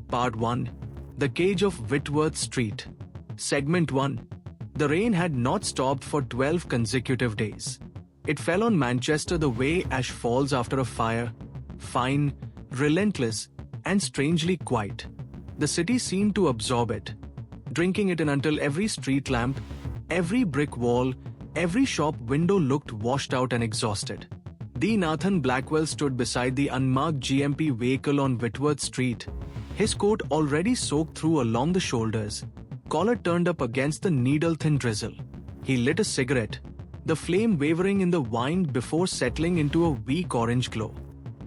Part 1. The Cage of Whitworth Street. Segment 1. The rain had not stopped for 12 consecutive days. It fell on Manchester the way ash falls after a fire, fine, relentless, and strangely quiet. The city seemed to absorb it, drinking it in until every street lamp, every brick wall, every shop window looked washed out and exhausted. D. Nathan Blackwell stood beside the unmarked GMP vehicle on Whitworth Street, his coat already soaked through along the shoulders, collar turned up against the needle-thin drizzle. He lit a cigarette, the flame wavering in the wind before settling into a weak orange glow.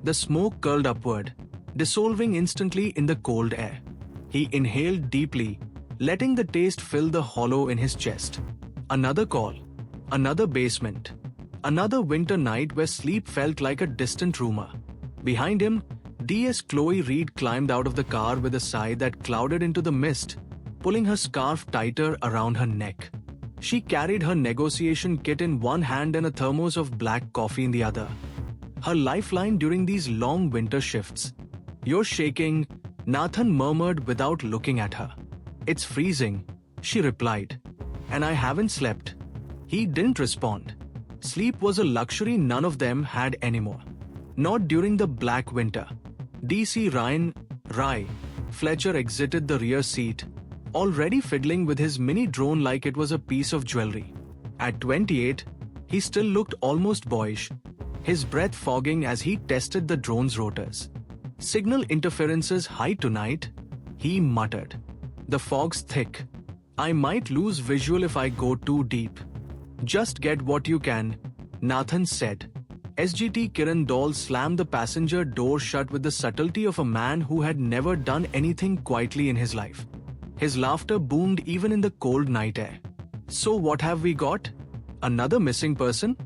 The smoke curled upward, dissolving instantly in the cold air. He inhaled deeply, letting the taste fill the hollow in his chest. Another call, another basement, another winter night where sleep felt like a distant rumor. Behind him, D.S. Chloe Reed climbed out of the car with a sigh that clouded into the mist, pulling her scarf tighter around her neck. She carried her negotiation kit in one hand and a thermos of black coffee in the other. Her lifeline during these long winter shifts. "You're shaking," Nathan murmured without looking at her. "It's freezing," she replied. "And I haven't slept." He didn't respond. Sleep was a luxury none of them had anymore. Not during the black winter. D.C. Rye Fletcher exited the rear seat, already fiddling with his mini drone like it was a piece of jewelry. At 28, he still looked almost boyish, his breath fogging as he tested the drone's rotors. "Signal interferences high tonight," he muttered. "The fog's thick. I might lose visual if I go too deep." "Just get what you can," Nathan said. SGT Kiran Dole slammed the passenger door shut with the subtlety of a man who had never done anything quietly in his life. His laughter boomed even in the cold night air. "So what have we got? Another missing person?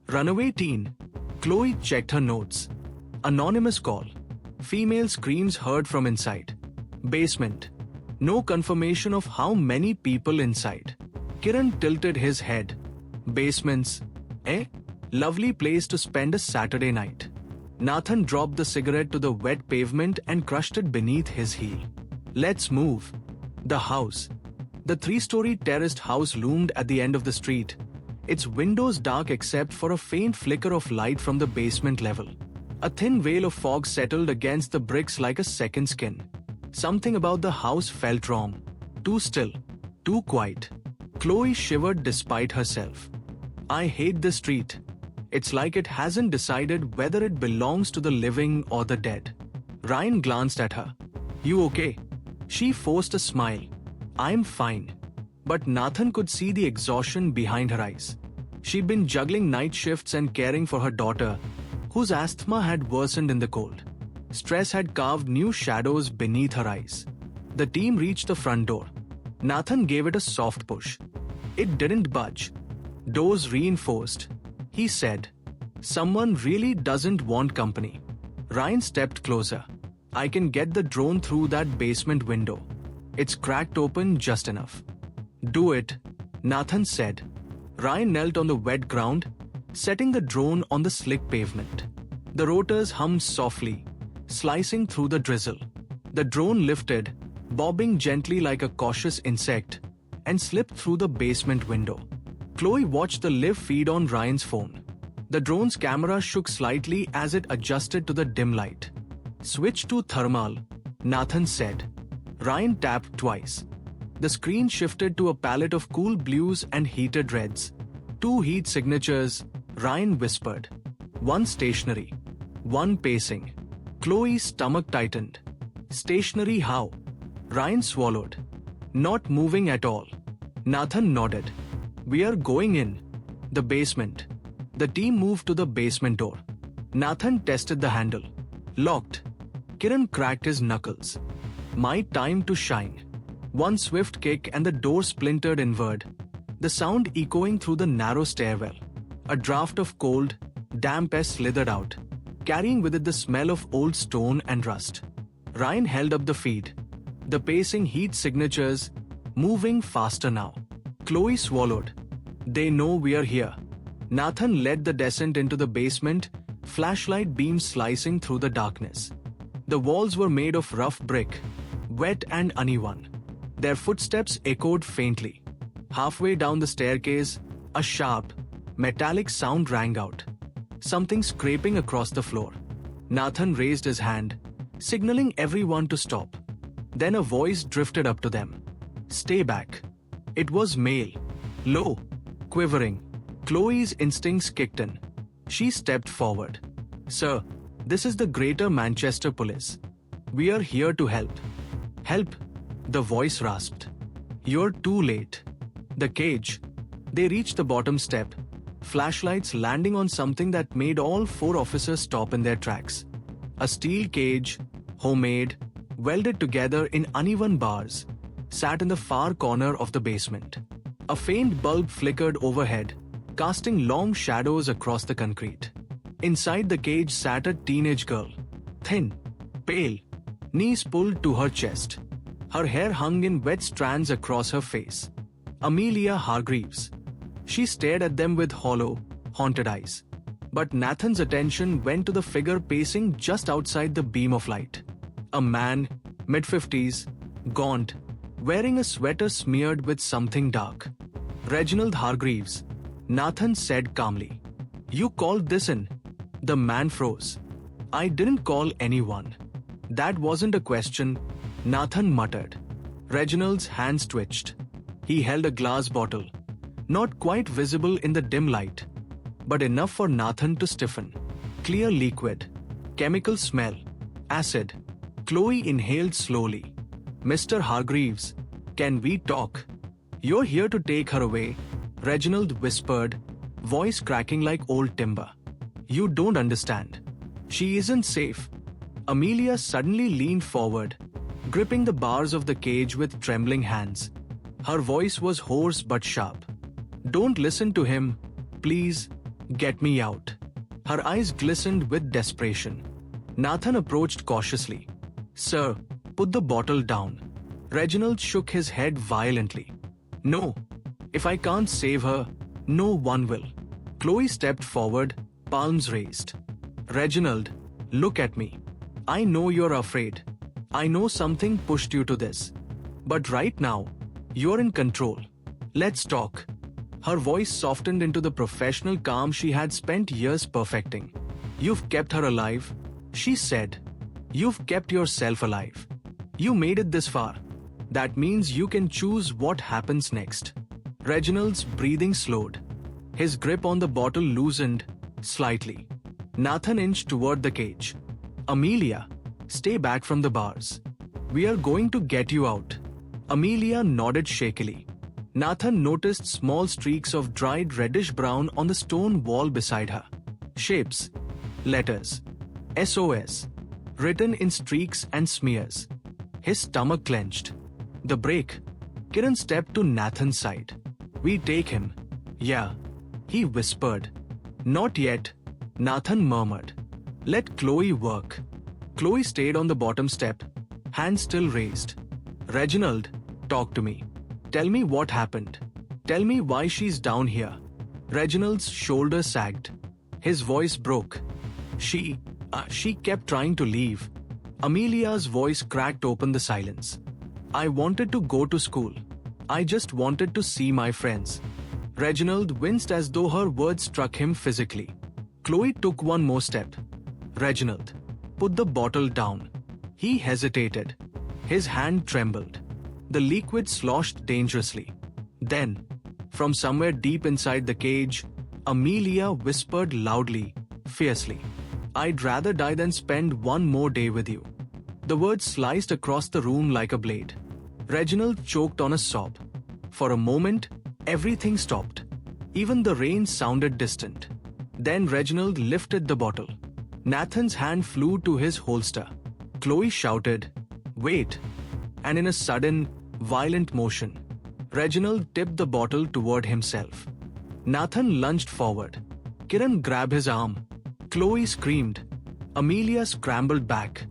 Runaway teen?" Chloe checked her notes. "Anonymous call. Female screams heard from inside. Basement. No confirmation of how many people inside." Kiran tilted his head. "Basements, eh? Lovely place to spend a Saturday night." Nathan dropped the cigarette to the wet pavement and crushed it beneath his heel. "Let's move." The house. The three-story terraced house loomed at the end of the street, its windows dark except for a faint flicker of light from the basement level. A thin veil of fog settled against the bricks like a second skin. Something about the house felt wrong. Too still. Too quiet. Chloe shivered despite herself. "I hate this street. It's like it hasn't decided whether it belongs to the living or the dead." Ryan glanced at her. "You okay?" She forced a smile. "I'm fine." But Nathan could see the exhaustion behind her eyes. She'd been juggling night shifts and caring for her daughter, whose asthma had worsened in the cold. Stress had carved new shadows beneath her eyes. The team reached the front door. Nathan gave it a soft push. It didn't budge. "Doors reinforced," he said. "Someone really doesn't want company." Ryan stepped closer. "I can get the drone through that basement window. It's cracked open just enough." "Do it," Nathan said. Ryan knelt on the wet ground, setting the drone on the slick pavement. The rotors hummed softly, slicing through the drizzle. The drone lifted, bobbing gently like a cautious insect, and slipped through the basement window. Chloe watched the live feed on Ryan's phone. The drone's camera shook slightly as it adjusted to the dim light. "Switch to thermal," Nathan said. Ryan tapped twice. The screen shifted to a palette of cool blues and heated reds. "2 heat signatures," Ryan whispered. "One stationary. One pacing." Chloe's stomach tightened. "Stationary how?" Ryan swallowed. "Not moving at all." Nathan nodded. "We are going in. The basement." The team moved to the basement door. Nathan tested the handle. Locked. Kiran cracked his knuckles. "My time to shine." One swift kick and the door splintered inward, the sound echoing through the narrow stairwell. A draft of cold, damp air slithered out, carrying with it the smell of old stone and rust. Ryan held up the feed. The pacing heat signatures, moving faster now. Chloe swallowed. "They know we are here." Nathan led the descent into the basement, flashlight beams slicing through the darkness. The walls were made of rough brick, wet and uneven. Their footsteps echoed faintly. Halfway down the staircase, a sharp, metallic sound rang out. Something scraping across the floor. Nathan raised his hand, signaling everyone to stop. Then a voice drifted up to them. "Stay back." It was male, low, quivering. Chloe's instincts kicked in. She stepped forward. "Sir, this is the Greater Manchester Police. We are here to help." "Help?" the voice rasped. "You're too late." The cage. They reached the bottom step, flashlights landing on something that made all 4 officers stop in their tracks. A steel cage, homemade, welded together in uneven bars, sat in the far corner of the basement. A faint bulb flickered overhead, casting long shadows across the concrete. Inside the cage sat a teenage girl, thin, pale, knees pulled to her chest. Her hair hung in wet strands across her face. Amelia Hargreaves. She stared at them with hollow, haunted eyes. But Nathan's attention went to the figure pacing just outside the beam of light. A man, mid-50s, gaunt, wearing a sweater smeared with something dark. "Reginald Hargreaves," Nathan said calmly. "You called this in?" The man froze. "I didn't call anyone." "That wasn't a question," Nathan muttered. Reginald's hands twitched. He held a glass bottle, not quite visible in the dim light, but enough for Nathan to stiffen. Clear liquid. Chemical smell. Acid. Chloe inhaled slowly. "Mr. Hargreaves, can we talk?" "You're here to take her away," Reginald whispered, voice cracking like old timber. "You don't understand. She isn't safe." Amelia suddenly leaned forward, gripping the bars of the cage with trembling hands. Her voice was hoarse but sharp. "Don't listen to him. Please, get me out." Her eyes glistened with desperation. Nathan approached cautiously. "Sir, put the bottle down." Reginald shook his head violently. "No. If I can't save her, no one will." Chloe stepped forward, palms raised. "Reginald, look at me. I know you're afraid. I know something pushed you to this. But right now, you're in control. Let's talk." Her voice softened into the professional calm she had spent years perfecting. "You've kept her alive," she said. "You've kept yourself alive. You made it this far. That means you can choose what happens next." Reginald's breathing slowed. His grip on the bottle loosened slightly. Nathan inched toward the cage. "Amelia, stay back from the bars. We are going to get you out." Amelia nodded shakily. Nathan noticed small streaks of dried reddish-brown on the stone wall beside her. Shapes. Letters. SOS. Written in streaks and smears. His stomach clenched. "The break." Kiran stepped to Nathan's side. "We take him." "Yeah," he whispered. "Not yet," Nathan murmured. "Let Chloe work." Chloe stayed on the bottom step, hands still raised. "Reginald, talk to me. Tell me what happened. Tell me why she's down here." Reginald's shoulder sagged. His voice broke. She kept trying to leave." Amelia's voice cracked open the silence. "I wanted to go to school. I just wanted to see my friends." Reginald winced as though her words struck him physically. Chloe took one more step. "Reginald, put the bottle down." He hesitated. His hand trembled. The liquid sloshed dangerously. Then, from somewhere deep inside the cage, Amelia whispered loudly, fiercely, "I'd rather die than spend one more day with you." The words sliced across the room like a blade. Reginald choked on a sob. For a moment, everything stopped. Even the rain sounded distant. Then Reginald lifted the bottle. Nathan's hand flew to his holster. Chloe shouted, "Wait!" And in a sudden, violent motion, Reginald tipped the bottle toward himself. Nathan lunged forward. Kiran grabbed his arm. Chloe screamed. Amelia scrambled back.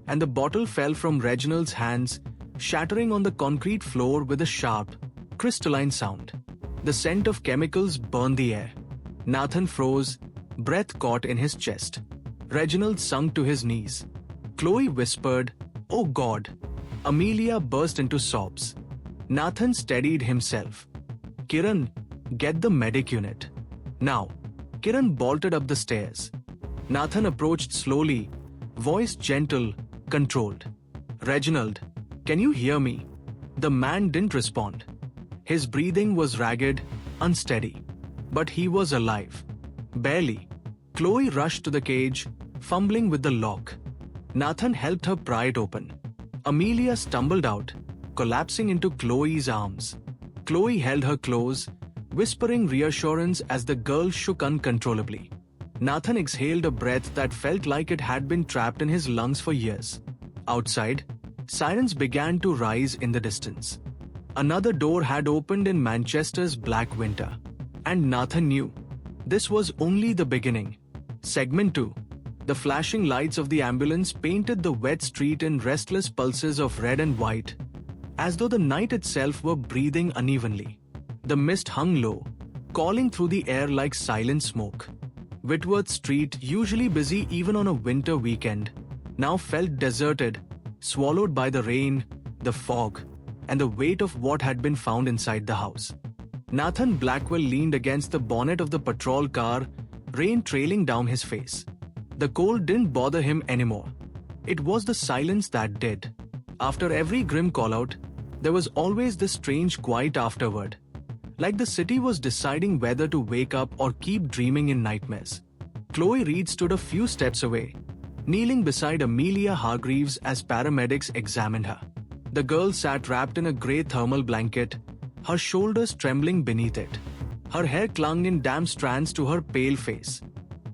And the bottle fell from Reginald's hands, shattering on the concrete floor with a sharp, crystalline sound. The scent of chemicals burned the air. Nathan froze, breath caught in his chest. Reginald sunk to his knees. Chloe whispered, "Oh God!" Amelia burst into sobs. Nathan steadied himself. Kiran, get the medic unit. Now. Kiran bolted up the stairs. Nathan approached slowly, voice gentle, controlled. Reginald, can you hear me? The man didn't respond. His breathing was ragged, unsteady. But he was alive. Barely. Chloe rushed to the cage, fumbling with the lock. Nathan helped her pry it open. Amelia stumbled out, collapsing into Chloe's arms. Chloe held her close, whispering reassurance as the girl shook uncontrollably. Nathan exhaled a breath that felt like it had been trapped in his lungs for years. Outside, sirens began to rise in the distance. Another door had opened in Manchester's black winter. And Nathan knew. This was only the beginning. Segment 2. The flashing lights of the ambulance painted the wet street in restless pulses of red and white, as though the night itself were breathing unevenly. The mist hung low, calling through the air like silent smoke. Whitworth Street, usually busy even on a winter weekend, now felt deserted, swallowed by the rain, the fog, and the weight of what had been found inside the house. Nathan Blackwell leaned against the bonnet of the patrol car, rain trailing down his face. The cold didn't bother him anymore. It was the silence that did. After every grim callout, there was always this strange quiet afterward. Like the city was deciding whether to wake up or keep dreaming in nightmares. Chloe Reed stood a few steps away, kneeling beside Amelia Hargreaves as paramedics examined her. The girl sat wrapped in a grey thermal blanket, her shoulders trembling beneath it. Her hair clung in damp strands to her pale face.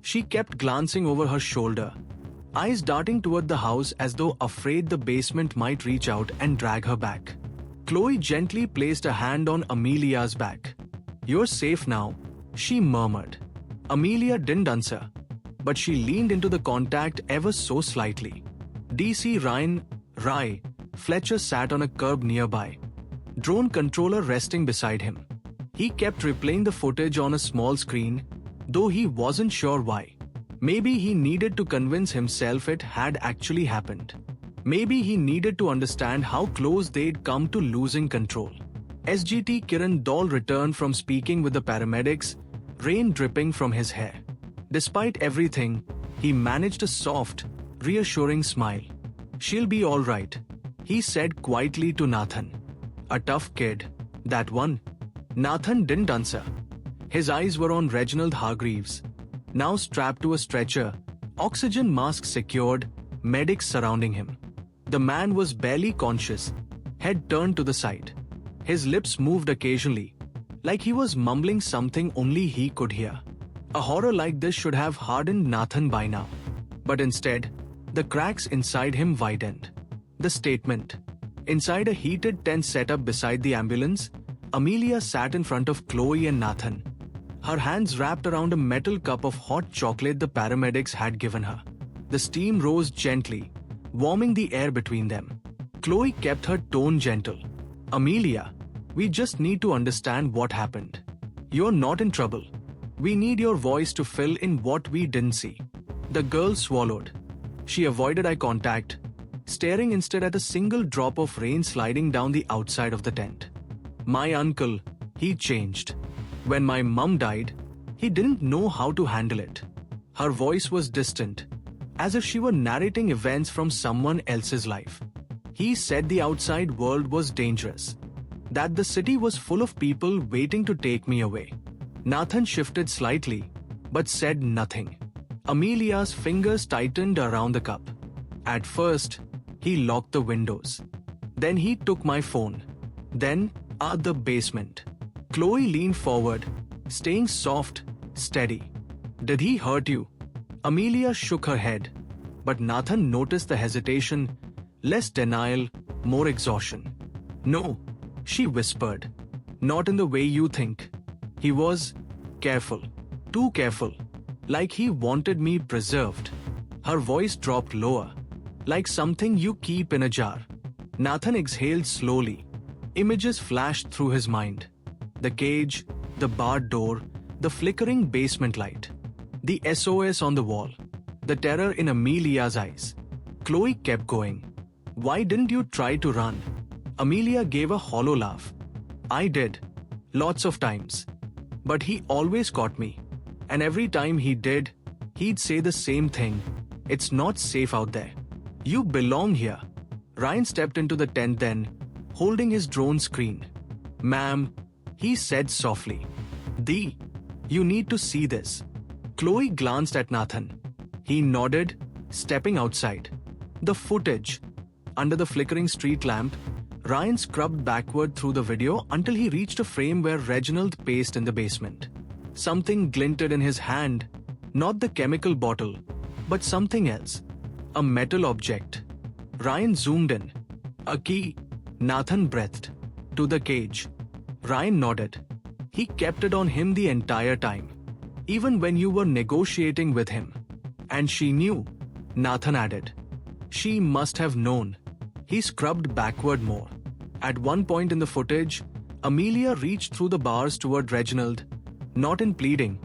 She kept glancing over her shoulder, eyes darting toward the house as though afraid the basement might reach out and drag her back. Chloe gently placed a hand on Amelia's back. "You're safe now," she murmured. Amelia didn't answer, but she leaned into the contact ever so slightly. DC Rye Fletcher sat on a curb nearby, drone controller resting beside him. He kept replaying the footage on a small screen, though he wasn't sure why. Maybe he needed to convince himself it had actually happened. Maybe he needed to understand how close they'd come to losing control. SGT Kiran Dol returned from speaking with the paramedics, rain dripping from his hair. Despite everything, he managed a soft, reassuring smile. "She'll be all right," he said quietly to Nathan. "A tough kid, that one." Nathan didn't answer. His eyes were on Reginald Hargreaves, now strapped to a stretcher, oxygen mask secured, medics surrounding him. The man was barely conscious, head turned to the side. His lips moved occasionally, like he was mumbling something only he could hear. A horror like this should have hardened Nathan by now. But instead, the cracks inside him widened. The statement. Inside a heated tent set up beside the ambulance, Amelia sat in front of Chloe and Nathan, her hands wrapped around a metal cup of hot chocolate the paramedics had given her. The steam rose gently, warming the air between them. Chloe kept her tone gentle. "Amelia, we just need to understand what happened. You're not in trouble. We need your voice to fill in what we didn't see." The girl swallowed. She avoided eye contact, staring instead at a single drop of rain sliding down the outside of the tent. "My uncle, he changed. When my mum died, he didn't know how to handle it." Her voice was distant, as if she were narrating events from someone else's life. "He said the outside world was dangerous, that the city was full of people waiting to take me away." Nathan shifted slightly, but said nothing. Amelia's fingers tightened around the cup. At first, he locked the windows. Then he took my phone. Then, the basement. Chloe leaned forward, staying soft, steady. "Did he hurt you?" Amelia shook her head, but Nathan noticed the hesitation, less denial, more exhaustion. "No," she whispered. "Not in the way you think. He was careful, too careful, like he wanted me preserved." Her voice dropped lower, like something you keep in a jar. Nathan exhaled slowly. Images flashed through his mind. The cage, the barred door, the flickering basement light. The SOS on the wall. The terror in Amelia's eyes. Chloe kept going. Why didn't you try to run? Amelia gave a hollow laugh. I did. Lots of times. But he always caught me. And every time he did, he'd say the same thing. It's not safe out there. You belong here. Ryan stepped into the tent then, holding his drone screen. Ma'am, he said softly. You need to see this. Chloe glanced at Nathan. He nodded, stepping outside. The footage. Under the flickering street lamp, Ryan scrubbed backward through the video until he reached a frame where Reginald paced in the basement. Something glinted in his hand, not the chemical bottle, but something else. A metal object. Ryan zoomed in. A key. Nathan breathed. To the cage. Ryan nodded. He kept it on him the entire time. Even when you were negotiating with him. And she knew. Nathan added. She must have known. He scrubbed backward more. At one point in the footage, Amelia reached through the bars toward Reginald, not in pleading,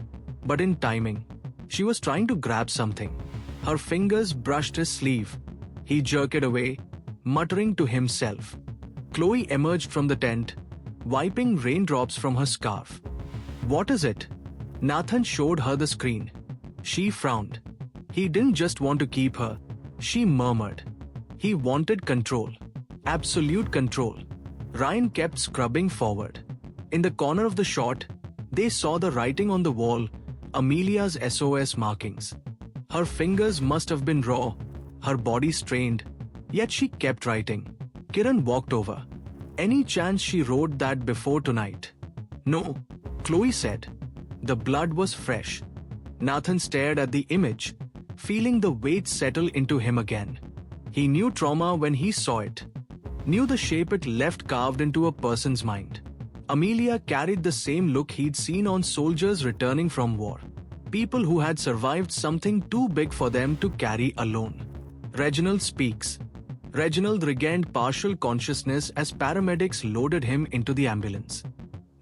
but in timing. She was trying to grab something. Her fingers brushed his sleeve. He jerked it away, muttering to himself. Chloe emerged from the tent, wiping raindrops from her scarf. What is it? Nathan showed her the screen. She frowned. He didn't just want to keep her, she murmured. He wanted control. Absolute control. Ryan kept scrubbing forward. In the corner of the shot, they saw the writing on the wall, Amelia's SOS markings. Her fingers must have been raw, her body strained, yet she kept writing. Kiran walked over. Any chance she wrote that before tonight? No, Chloe said. The blood was fresh. Nathan stared at the image, feeling the weight settle into him again. He knew trauma when he saw it. Knew the shape it left carved into a person's mind. Amelia carried the same look he'd seen on soldiers returning from war. People who had survived something too big for them to carry alone. Reginald speaks. Reginald regained partial consciousness as paramedics loaded him into the ambulance.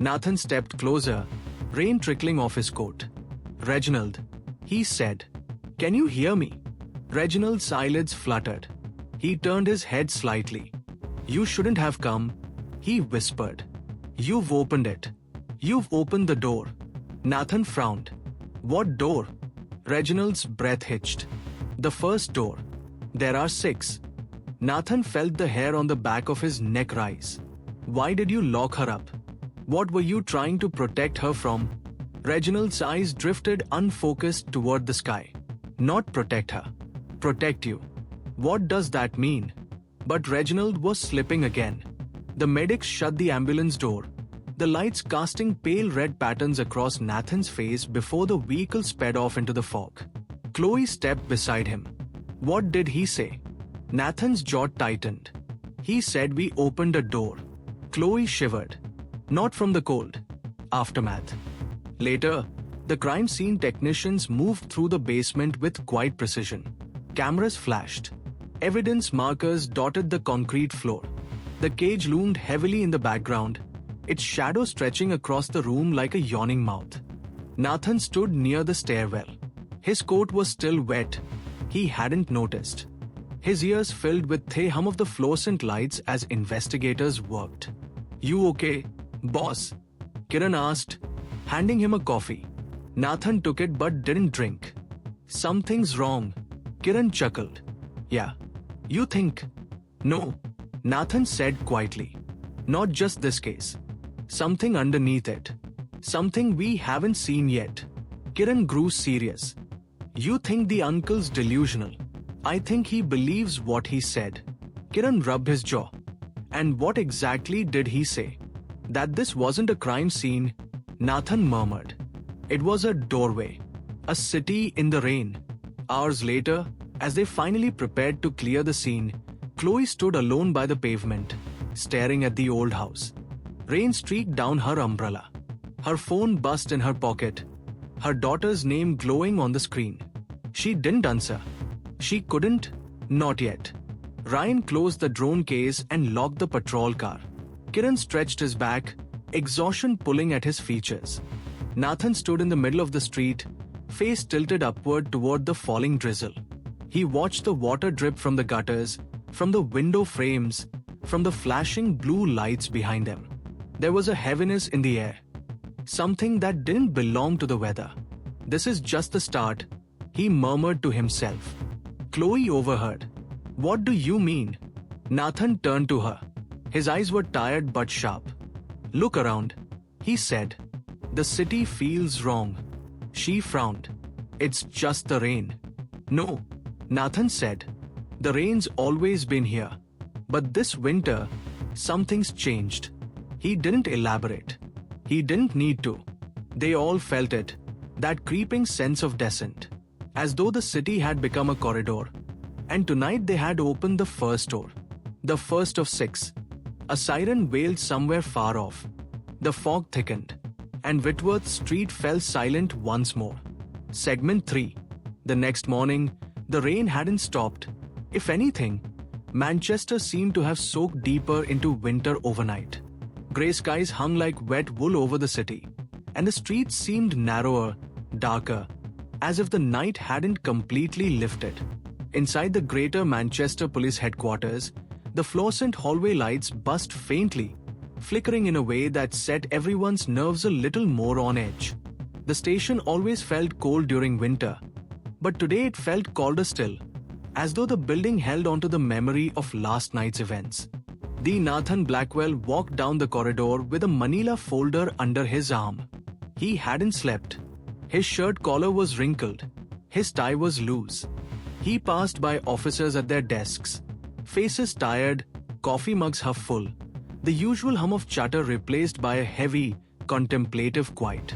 Nathan stepped closer, rain trickling off his coat. Reginald, he said. Can you hear me? Reginald's eyelids fluttered. He turned his head slightly. You shouldn't have come, he whispered. You've opened it. You've opened the door. Nathan frowned. What door? Reginald's breath hitched. The first door. There are 6. Nathan felt the hair on the back of his neck rise. Why did you lock her up? What were you trying to protect her from? Reginald's eyes drifted unfocused toward the sky. Not protect her. Protect you. What does that mean? But Reginald was slipping again. The medics shut the ambulance door, the lights casting pale red patterns across Nathan's face before the vehicle sped off into the fog. Chloe stepped beside him. What did he say? Nathan's jaw tightened. He said we opened a door. Chloe shivered. Not from the cold. Aftermath. Later, the crime scene technicians moved through the basement with quiet precision. Cameras flashed. Evidence markers dotted the concrete floor. The cage loomed heavily in the background, its shadow stretching across the room like a yawning mouth. Nathan stood near the stairwell. His coat was still wet. He hadn't noticed. His ears filled with the hum of the fluorescent lights as investigators worked. You okay, boss? Kiran asked, handing him a coffee. Nathan took it but didn't drink. Something's wrong. Kiran chuckled. Yeah. You think? No. Nathan said quietly. Not just this case. Something underneath it. Something we haven't seen yet. Kiran grew serious. You think the uncle's delusional. I think he believes what he said. Kiran rubbed his jaw. And what exactly did he say? That this wasn't a crime scene, Nathan murmured. It was a doorway. A city in the rain. Hours later, as they finally prepared to clear the scene, Chloe stood alone by the pavement, staring at the old house. Rain streaked down her umbrella. Her phone buzzed in her pocket, her daughter's name glowing on the screen. She didn't answer. She couldn't, not yet. Ryan closed the drone case and locked the patrol car. Kiran stretched his back, exhaustion pulling at his features. Nathan stood in the middle of the street, face tilted upward toward the falling drizzle. He watched the water drip from the gutters, from the window frames, from the flashing blue lights behind them. There was a heaviness in the air. Something that didn't belong to the weather. "This is just the start," he murmured to himself. Chloe overheard. "What do you mean?" Nathan turned to her. His eyes were tired but sharp. "Look around," he said. "The city feels wrong." She frowned. "It's just the rain." "No," Nathan said. "The rain's always been here. But this winter, something's changed." He didn't elaborate. He didn't need to. They all felt it, that creeping sense of descent. As though the city had become a corridor. And tonight they had opened the first door. The first of 6. A siren wailed somewhere far off. The fog thickened. And Whitworth Street fell silent once more. Segment 3. The next morning, the rain hadn't stopped. If anything, Manchester seemed to have soaked deeper into winter overnight. Grey skies hung like wet wool over the city, and the streets seemed narrower, darker, as if the night hadn't completely lifted. Inside the Greater Manchester Police Headquarters, the fluorescent hallway lights buzzed faintly, flickering in a way that set everyone's nerves a little more on edge. The station always felt cold during winter, but today it felt colder still, as though the building held onto the memory of last night's events. The Nathan Blackwell walked down the corridor with a manila folder under his arm. He hadn't slept. His shirt collar was wrinkled. His tie was loose. He passed by officers at their desks. Faces tired, coffee mugs half full. The usual hum of chatter replaced by a heavy, contemplative quiet.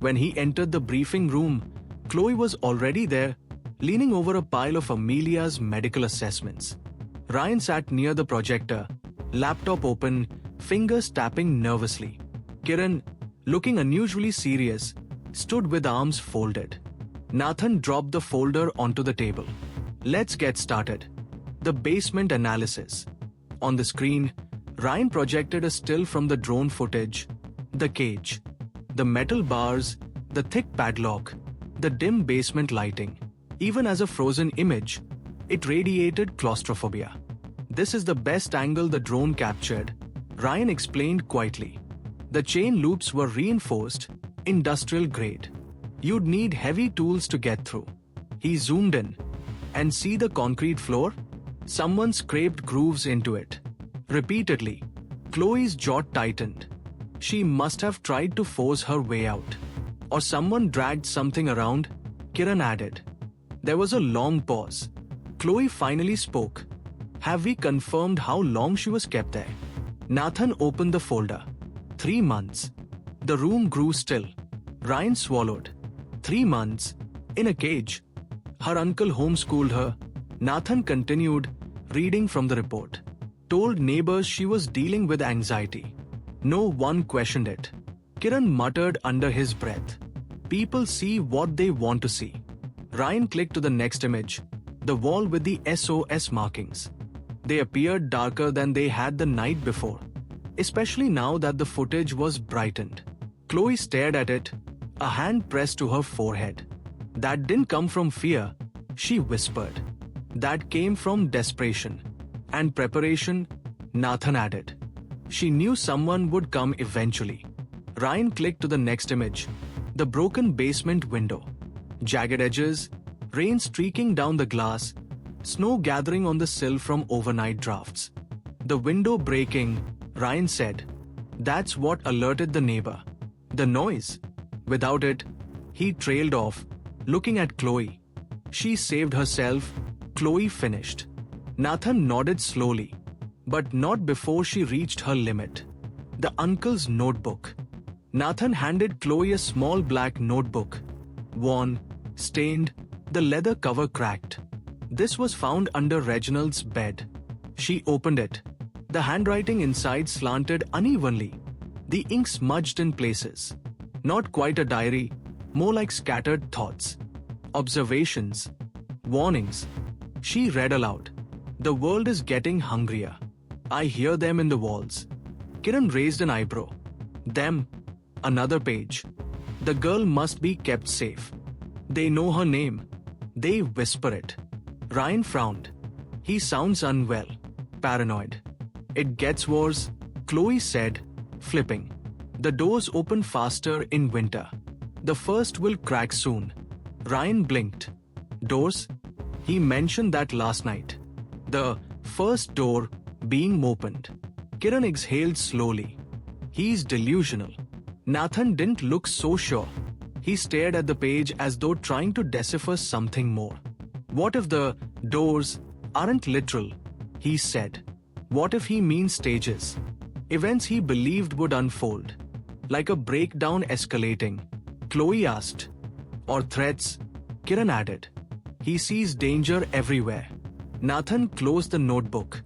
When he entered the briefing room, Chloe was already there, leaning over a pile of Amelia's medical assessments. Ryan sat near the projector, laptop open, fingers tapping nervously. Kiran, looking unusually serious, stood with arms folded. Nathan dropped the folder onto the table. "Let's get started." The basement analysis. On the screen, Ryan projected a still from the drone footage. The cage. The metal bars, the thick padlock, the dim basement lighting. Even as a frozen image, it radiated claustrophobia. "This is the best angle the drone captured," Ryan explained quietly. The chain loops were reinforced, industrial grade. You'd need heavy tools to get through. He zoomed in. And see the concrete floor? Someone scraped grooves into it. Repeatedly. Chloe's jaw tightened. She must have tried to force her way out. Or someone dragged something around, Kiran added. There was a long pause. Chloe finally spoke. "Have we confirmed how long she was kept there?" Nathan opened the folder. 3 months. The room grew still. Ryan swallowed. 3 months? In a cage? Her uncle homeschooled her. Nathan continued, reading from the report. Told neighbors she was dealing with anxiety. No one questioned it. Kiran muttered under his breath. People see what they want to see. Ryan clicked to the next image. The wall with the SOS markings. They appeared darker than they had the night before. Especially now that the footage was brightened. Chloe stared at it, a hand pressed to her forehead. That didn't come from fear, she whispered. That came from desperation. And preparation, Nathan added. She knew someone would come eventually. Ryan clicked to the next image. The broken basement window. Jagged edges, rain streaking down the glass, snow gathering on the sill from overnight drafts. The window breaking, Ryan said. That's what alerted the neighbor. The noise. Without it, he trailed off, looking at Chloe. She saved herself, Chloe finished. Nathan nodded slowly, but not before she reached her limit. The uncle's notebook. Nathan handed Chloe a small black notebook. Worn, stained, the leather cover cracked. This was found under Reginald's bed. She opened it. The handwriting inside slanted unevenly. The ink smudged in places. Not quite a diary, more like scattered thoughts. Observations. Warnings. She read aloud. The world is getting hungrier. I hear them in the walls. Kiran raised an eyebrow. Them. Another page. The girl must be kept safe. They know her name. They whisper it. Ryan frowned. He sounds unwell. paranoid. It gets worse, Chloe said, flipping. The doors open faster in winter. The first will crack soon. Ryan blinked. Doors? He mentioned that last night. The first door being opened. Kiran exhaled slowly. He's delusional. Nathan didn't look so sure. He stared at the page as though trying to decipher something more. What if the doors aren't literal? He said. What if he means stages? Events he believed would unfold. Like a breakdown escalating. Chloe asked. Or threats? Kiran added. He sees danger everywhere. Nathan closed the notebook.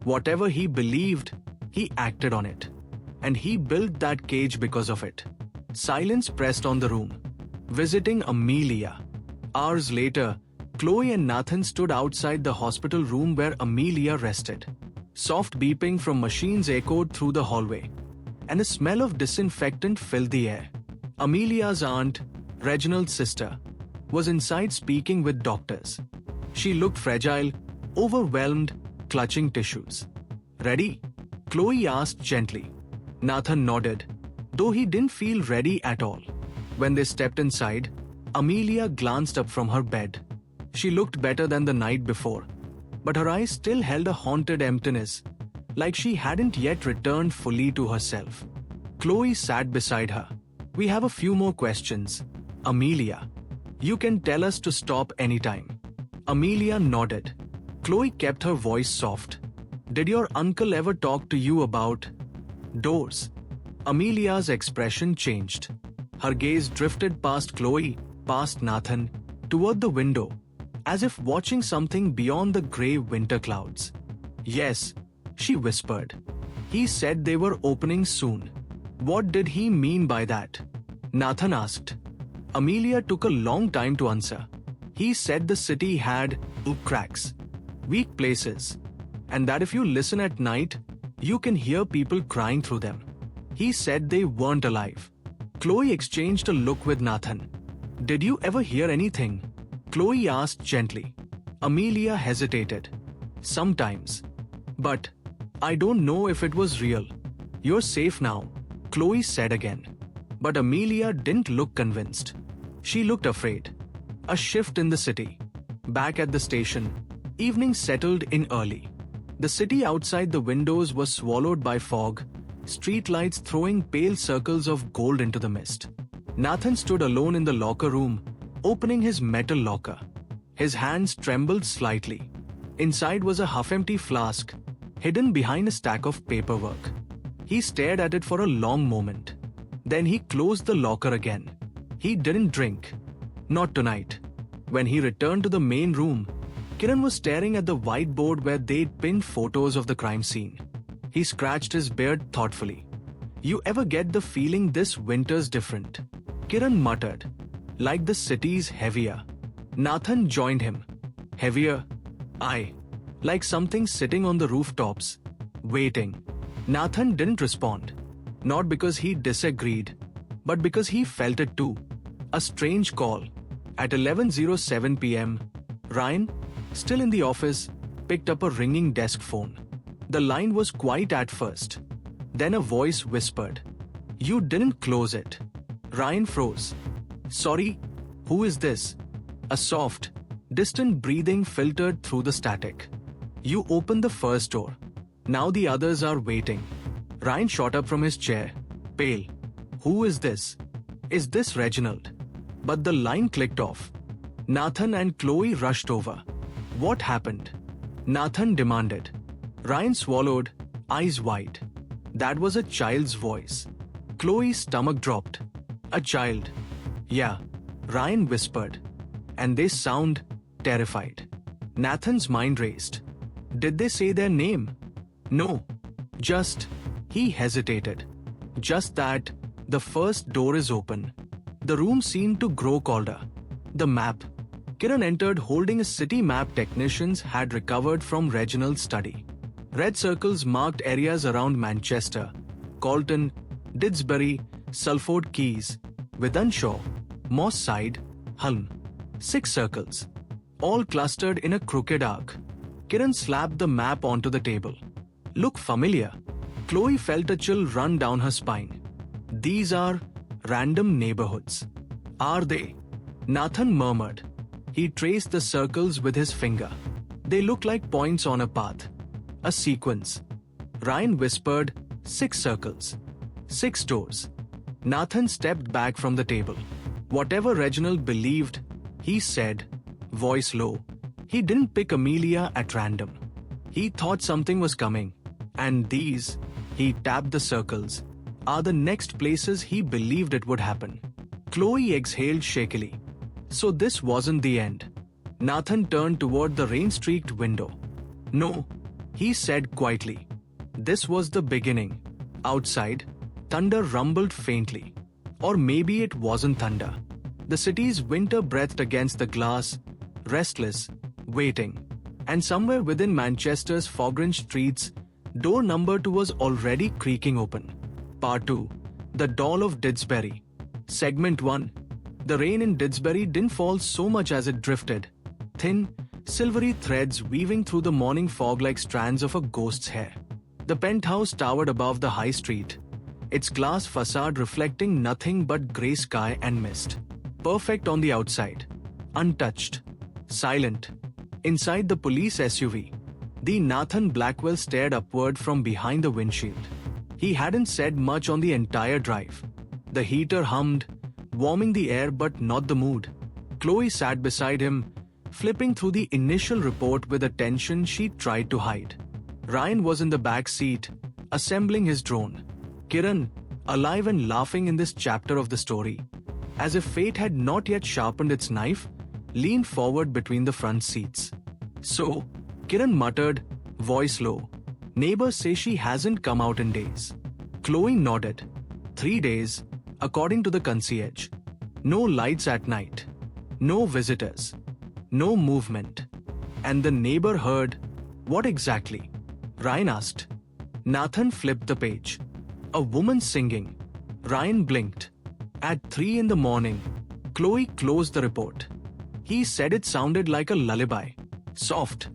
Whatever he believed, he acted on it. And he built that cage because of it. Silence pressed on the room. Visiting Amelia. Hours later, Chloe and Nathan stood outside the hospital room where Amelia rested. Soft beeping from machines echoed through the hallway, and a smell of disinfectant filled the air. Amelia's aunt, Reginald's sister, was inside speaking with doctors. She looked fragile, overwhelmed, clutching tissues. Ready? Chloe asked gently. Nathan nodded, though he didn't feel ready at all. When they stepped inside, Amelia glanced up from her bed. She looked better than the night before, but her eyes still held a haunted emptiness, like she hadn't yet returned fully to herself. Chloe sat beside her. We have a few more questions. Amelia, you can tell us to stop anytime. Amelia nodded. Chloe kept her voice soft. Did your uncle ever talk to you about doors? Amelia's expression changed. Her gaze drifted past Chloe, past Nathan, toward the window, as if watching something beyond the grey winter clouds. Yes, she whispered. He said they were opening soon. What did he mean by that? Nathan asked. Amelia took a long time to answer. He said the city had cracks, weak places, and that if you listen at night, you can hear people crying through them. He said they weren't alive. Chloe exchanged a look with Nathan. Did you ever hear anything? Chloe asked gently. Amelia hesitated. Sometimes. But I don't know if it was real. You're safe now, Chloe said again. But Amelia didn't look convinced. She looked afraid. A shift in the city. Back at the station, evening settled in early. The city outside the windows was swallowed by fog, streetlights throwing pale circles of gold into the mist. Nathan stood alone in the locker room, opening his metal locker. His hands trembled slightly. Inside was a half-empty flask, hidden behind a stack of paperwork. He stared at it for a long moment. Then he closed the locker again. He didn't drink. Not tonight. When he returned to the main room, Kiran was staring at the whiteboard where they'd pinned photos of the crime scene. He scratched his beard thoughtfully. You ever get the feeling this winter's different? Kiran muttered. Like the city's heavier. Nathan joined him. Heavier? Aye. Like something sitting on the rooftops, waiting. Nathan didn't respond. Not because he disagreed, but because he felt it too. A strange call. At 11:07 p.m., Ryan, still in the office, picked up a ringing desk phone. The line was quiet at first. Then a voice whispered, You didn't close it. Ryan froze. Sorry, who is this? A soft, distant breathing filtered through the static. You opened the first door. Now the others are waiting. Ryan shot up from his chair, pale. Who is this? Is this Reginald? But the line clicked off. Nathan and Chloe rushed over. What happened? Nathan demanded. Ryan swallowed, eyes wide. That was a child's voice. Chloe's stomach dropped. A child. Yeah, Ryan whispered. And they sound terrified. Nathan's mind raced. Did they say their name? No. Just, he hesitated. Just that, the first door is open. The room seemed to grow colder. The map. Kiran entered holding a city map technicians had recovered from Reginald's study. Red circles marked areas around Manchester, Colton, Didsbury, Salford Keys, Wythenshawe, Moss Side, Hulme. 6 circles. All clustered in a crooked arc. Kiran slapped the map onto the table. Look familiar. Chloe felt a chill run down her spine. These are random neighborhoods. Are they? Nathan murmured. He traced the circles with his finger. They look like points on a path. A sequence. Ryan whispered, 6 circles. 6 doors. Nathan stepped back from the table. Whatever Reginald believed, he said, voice low. He didn't pick Amelia at random. He thought something was coming. And these, he tapped the circles, are the next places he believed it would happen. Chloe exhaled shakily. So this wasn't the end. Nathan turned toward the rain-streaked window. No, he said quietly. This was the beginning. Outside, thunder rumbled faintly. Or maybe it wasn't thunder. The city's winter breathed against the glass, restless, waiting. And somewhere within Manchester's fog-drenched streets, door number 2 was already creaking open. Part 2. The Doll of Didsbury. Segment 1. The rain in Didsbury didn't fall so much as it drifted. Thin, silvery threads weaving through the morning fog like strands of a ghost's hair. The penthouse towered above the high street, its glass facade reflecting nothing but grey sky and mist. Perfect on the outside. Untouched. Silent. Inside the police SUV, the Nathan Blackwell stared upward from behind the windshield. He hadn't said much on the entire drive. The heater hummed, warming the air but not the mood. Chloe sat beside him, flipping through the initial report with a tension she tried to hide. Ryan was in the back seat, assembling his drone. Kiran, alive and laughing in this chapter of the story, as if fate had not yet sharpened its knife, leaned forward between the front seats. So, Kiran muttered, voice low, neighbors say she hasn't come out in days. Chloe nodded. 3 days, according to the concierge. No lights at night. No visitors. No movement. And the neighbor heard, what exactly? Ryan asked. Nathan flipped the page. A woman singing. Ryan blinked. At 3 in the morning, Chloe closed the report. He said it sounded like a lullaby. Soft.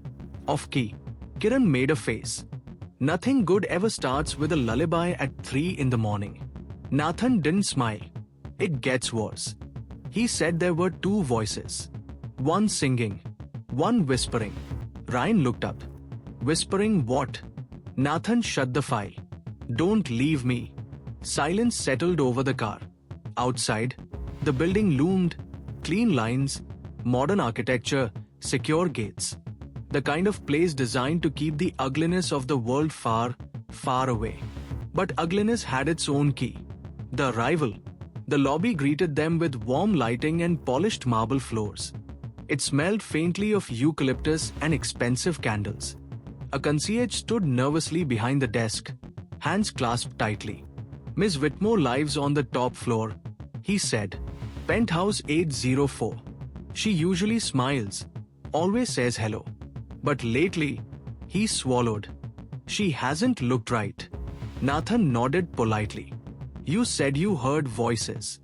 Off-key. Kiran made a face. Nothing good ever starts with a lullaby at 3 in the morning. Nathan didn't smile. It gets worse. He said there were 2 voices. One singing. One whispering. Ryan looked up. Whispering what? Nathan shut the file. Don't leave me. Silence settled over the car. Outside, the building loomed. Clean lines, modern architecture, secure gates. The kind of place designed to keep the ugliness of the world far, far away. But ugliness had its own key. The arrival. The lobby greeted them with warm lighting and polished marble floors. It smelled faintly of eucalyptus and expensive candles. A concierge stood nervously behind the desk, hands clasped tightly. Miss Whitmore lives on the top floor, he said. Penthouse 804. She usually smiles, always says hello. But lately, he swallowed. She hasn't looked right. Nathan nodded politely. You said you heard voices.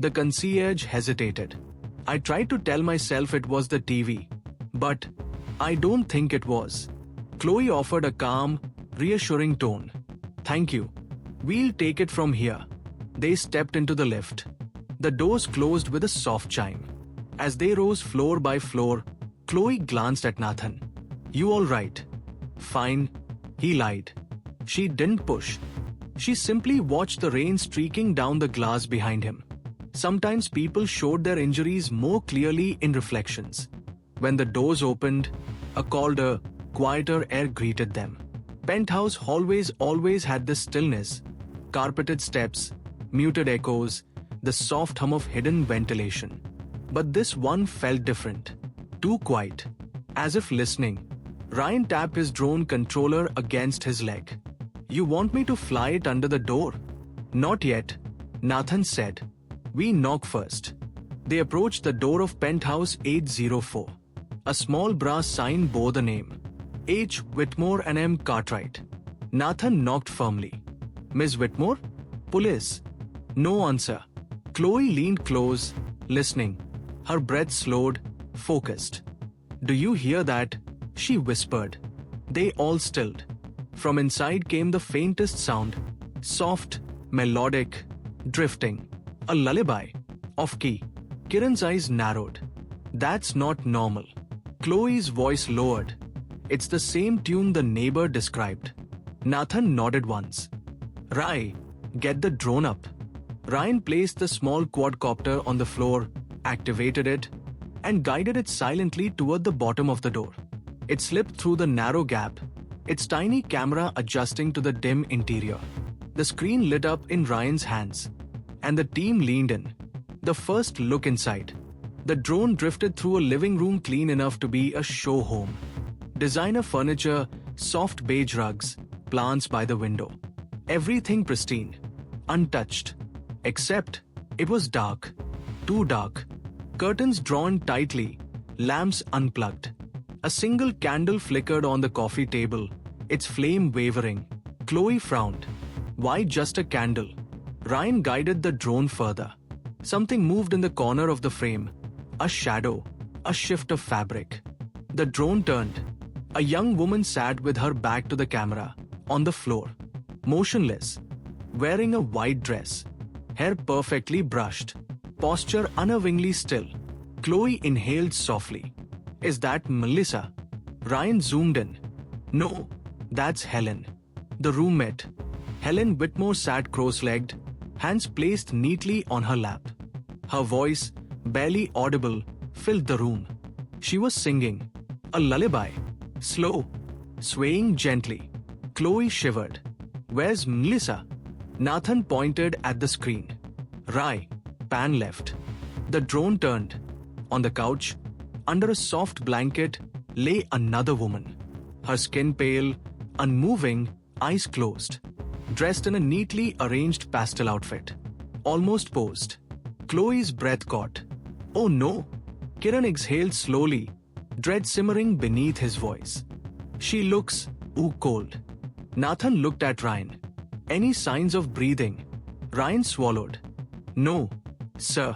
The concierge hesitated. I tried to tell myself it was the TV, but I don't think it was. Chloe offered a calm, reassuring tone. Thank you. We'll take it from here. They stepped into the lift. The doors closed with a soft chime. As they rose floor by floor, Chloe glanced at Nathan. You all right? Fine, he lied. She didn't push. She simply watched the rain streaking down the glass behind him. Sometimes people showed their injuries more clearly in reflections. When the doors opened, a colder, quieter air greeted them. Penthouse hallways always had this stillness, carpeted steps, muted echoes, the soft hum of hidden ventilation. But this one felt different. Too quiet. As if listening. Ryan tapped his drone controller against his leg. You want me to fly it under the door? Not yet, Nathan said. We knock first. They approached the door of Penthouse 804. A small brass sign bore the name. H. Whitmore and M. Cartwright. Nathan knocked firmly. Miss Whitmore? Police. No answer. Chloe leaned close, listening. Her breath slowed, focused. Do you hear that? She whispered. They all stilled. From inside came the faintest sound, soft, melodic, drifting. A lullaby. Off key. Kiran's eyes narrowed. That's not normal. Chloe's voice lowered. It's the same tune the neighbor described. Nathan nodded once. Rai, get the drone up. Ryan placed the small quadcopter on the floor, activated it, and guided it silently toward the bottom of the door. It slipped through the narrow gap, its tiny camera adjusting to the dim interior. The screen lit up in Ryan's hands, and the team leaned in. The first look inside. The drone drifted through a living room clean enough to be a show home. Designer furniture, soft beige rugs, plants by the window. Everything pristine, untouched. Except, it was dark. Too dark. Curtains drawn tightly, lamps unplugged. A single candle flickered on the coffee table, its flame wavering. Chloe frowned. Why just a candle? Ryan guided the drone further. Something moved in the corner of the frame. A shadow, a shift of fabric. The drone turned. A young woman sat with her back to the camera, on the floor. Motionless. Wearing a white dress. Hair perfectly brushed. Posture unnervingly still. Chloe inhaled softly. Is that Melissa? Ryan zoomed in. No, that's Helen. The roommate. Helen Whitmore sat cross-legged, hands placed neatly on her lap. Her voice, barely audible, filled the room. She was singing. A lullaby. Slow. Swaying gently. Chloe shivered. Where's Melissa? Nathan pointed at the screen. Rai. Pan left. The drone turned. On the couch, under a soft blanket, lay another woman. Her skin pale, unmoving, eyes closed. Dressed in a neatly arranged pastel outfit. Almost posed. Chloe's breath caught. Oh no! Kiran exhaled slowly, dread simmering beneath his voice. She looks, cold. Nathan looked at Ryan. Any signs of breathing? Ryan swallowed. No, sir.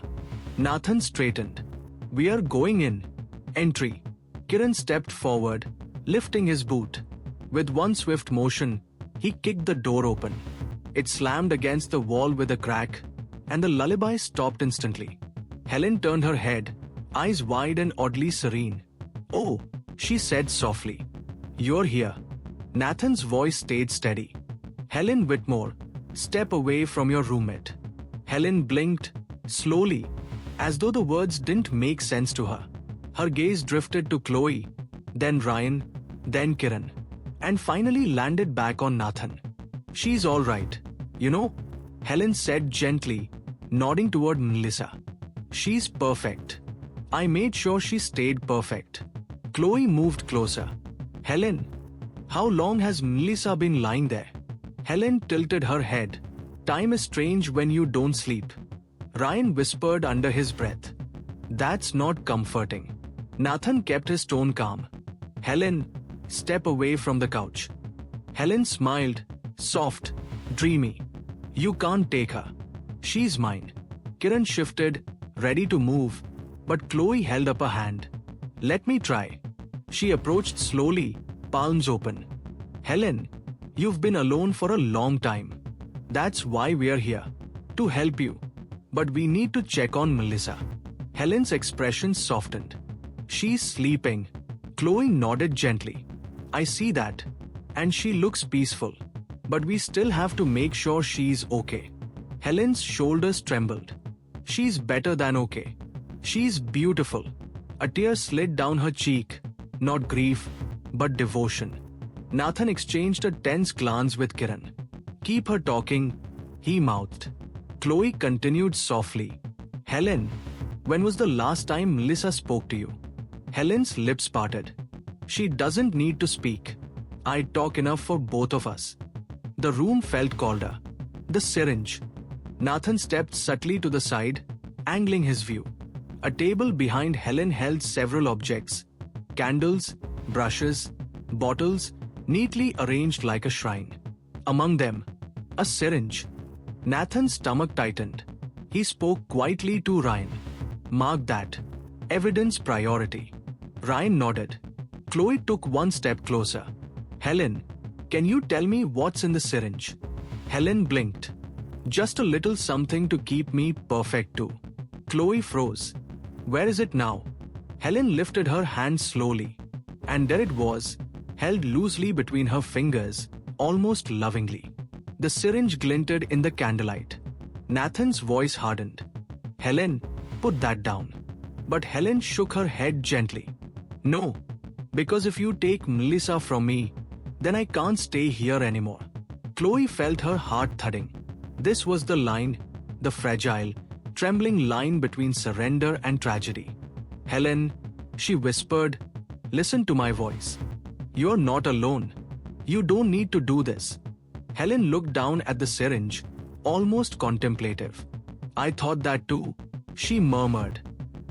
Nathan straightened. We are going in. Entry. Kiran stepped forward, lifting his boot. With one swift motion, he kicked the door open. It slammed against the wall with a crack, and the lullaby stopped instantly. Helen turned her head, eyes wide and oddly serene. Oh, she said softly. You're here. Nathan's voice stayed steady. Helen Whitmore, step away from your roommate. Helen blinked, slowly, as though the words didn't make sense to her. Her gaze drifted to Chloe, then Ryan, then Kiran, and finally landed back on Nathan. She's all right, you know, Helen said gently, nodding toward Melissa. She's perfect. I made sure she stayed perfect. Chloe moved closer. Helen, how long has Melissa been lying there? Helen tilted her head. Time is strange when you don't sleep. Ryan whispered under his breath. That's not comforting. Nathan kept his tone calm. Helen, step away from the couch. Helen smiled, soft, dreamy. You can't take her. She's mine. Kiran shifted, ready to move, but Chloe held up a hand. Let me try. She approached slowly, palms open. Helen, you've been alone for a long time. That's why we're here. To help you. But we need to check on Melissa. Helen's expression softened. She's sleeping. Chloe nodded gently. I see that. And she looks peaceful. But we still have to make sure she's okay. Helen's shoulders trembled. She's better than okay. She's beautiful. A tear slid down her cheek. Not grief, but devotion. Nathan exchanged a tense glance with Kiran. Keep her talking, he mouthed. Chloe continued softly. Helen, when was the last time Melissa spoke to you? Helen's lips parted. She doesn't need to speak. I talk enough for both of us. The room felt colder. The syringe. Nathan stepped subtly to the side, angling his view. A table behind Helen held several objects. Candles, brushes, bottles, neatly arranged like a shrine. Among them, a syringe. Nathan's stomach tightened. He spoke quietly to Ryan. Mark that. Evidence priority. Ryan nodded. Chloe took one step closer. Helen, can you tell me what's in the syringe? Helen blinked. Just a little something to keep me perfect too. Chloe froze. Where is it now? Helen lifted her hand slowly. And there it was, held loosely between her fingers, almost lovingly. The syringe glinted in the candlelight. Nathan's voice hardened. Helen, put that down. But Helen shook her head gently. No, because if you take Melissa from me, then I can't stay here anymore. Chloe felt her heart thudding. This was the line, the fragile, trembling line between surrender and tragedy. Helen, she whispered, listen to my voice. You're not alone. You don't need to do this. Helen looked down at the syringe, almost contemplative. I thought that too, she murmured.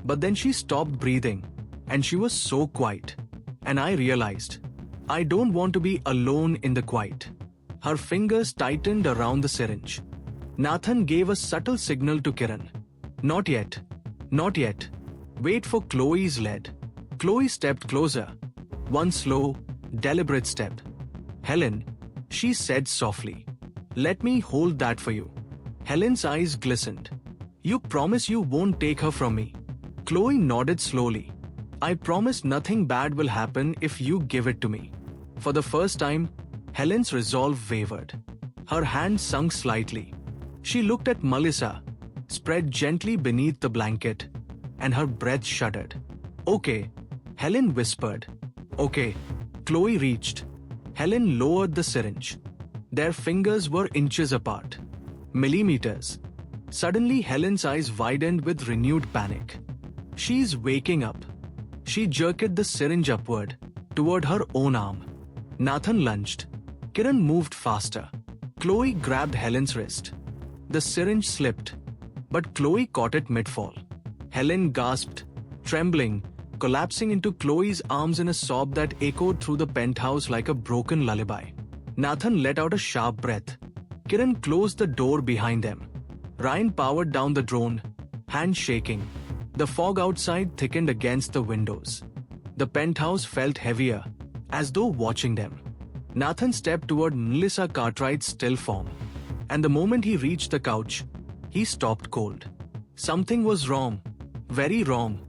But then she stopped breathing, and she was so quiet. And I realized, I don't want to be alone in the quiet. Her fingers tightened around the syringe. Nathan gave a subtle signal to Kiran. Not yet. Not yet. Wait for Chloe's lead. Chloe stepped closer. One slow, deliberate step. Helen, she said softly. Let me hold that for you. Helen's eyes glistened. You promise you won't take her from me? Chloe nodded slowly. I promise nothing bad will happen if you give it to me. For the first time, Helen's resolve wavered. Her hand sunk slightly. She looked at Melissa, spread gently beneath the blanket, and her breath shuddered. Okay, Helen whispered. Okay. Chloe reached. Helen lowered the syringe. Their fingers were inches apart. Millimeters. Suddenly Helen's eyes widened with renewed panic. She's waking up. She jerked the syringe upward, toward her own arm. Nathan lunged. Kiran moved faster. Chloe grabbed Helen's wrist. The syringe slipped, but Chloe caught it mid-fall. Helen gasped, trembling, collapsing into Chloe's arms in a sob that echoed through the penthouse like a broken lullaby. Nathan let out a sharp breath. Kiran closed the door behind them. Ryan powered down the drone, hands shaking. The fog outside thickened against the windows. The penthouse felt heavier, as though watching them. Nathan stepped toward Melissa Cartwright's still form. And the moment he reached the couch, he stopped cold. Something was wrong, very wrong.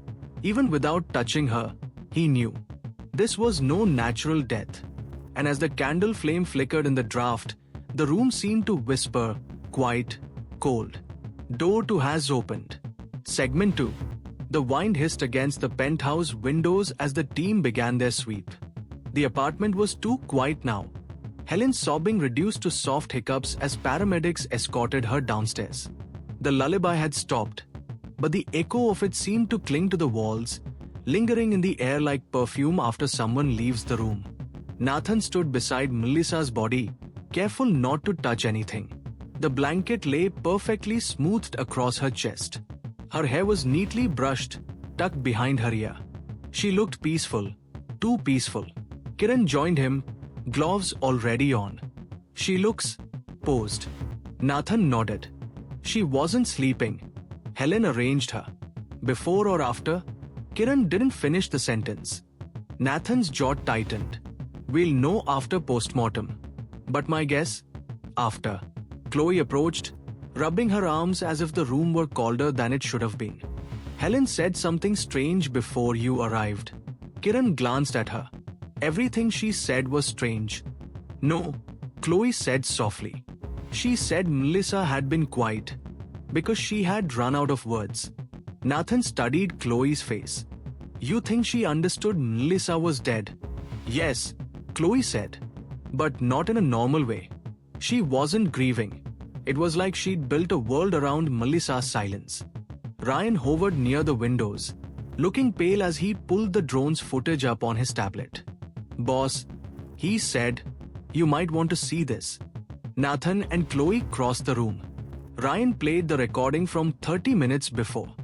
Even without touching her, he knew. This was no natural death. And as the candle flame flickered in the draft, the room seemed to whisper, quiet, cold. Door 2 has opened. Segment 2. The wind hissed against the penthouse windows as the team began their sweep. The apartment was too quiet now. Helen's sobbing reduced to soft hiccups as paramedics escorted her downstairs. The lullaby had stopped, but the echo of it seemed to cling to the walls, lingering in the air like perfume after someone leaves the room. Nathan stood beside Melissa's body, careful not to touch anything. The blanket lay perfectly smoothed across her chest. Her hair was neatly brushed, tucked behind her ear. She looked peaceful, too peaceful. Kiran joined him, gloves already on. She looks posed. Nathan nodded. She wasn't sleeping. Helen arranged her. Before or after? Kiran didn't finish the sentence. Nathan's jaw tightened. We'll know after postmortem. But my guess? After. Chloe approached, rubbing her arms as if the room were colder than it should have been. Helen said something strange before you arrived. Kiran glanced at her. Everything she said was strange. No, Chloe said softly. She said Melissa had been quiet because she had run out of words. Nathan studied Chloe's face. You think she understood Melissa was dead? Yes, Chloe said. But not in a normal way. She wasn't grieving. It was like she'd built a world around Melissa's silence. Ryan hovered near the windows, looking pale as he pulled the drone's footage up on his tablet. Boss, he said, you might want to see this. Nathan and Chloe crossed the room. Ryan played the recording from 30 minutes before.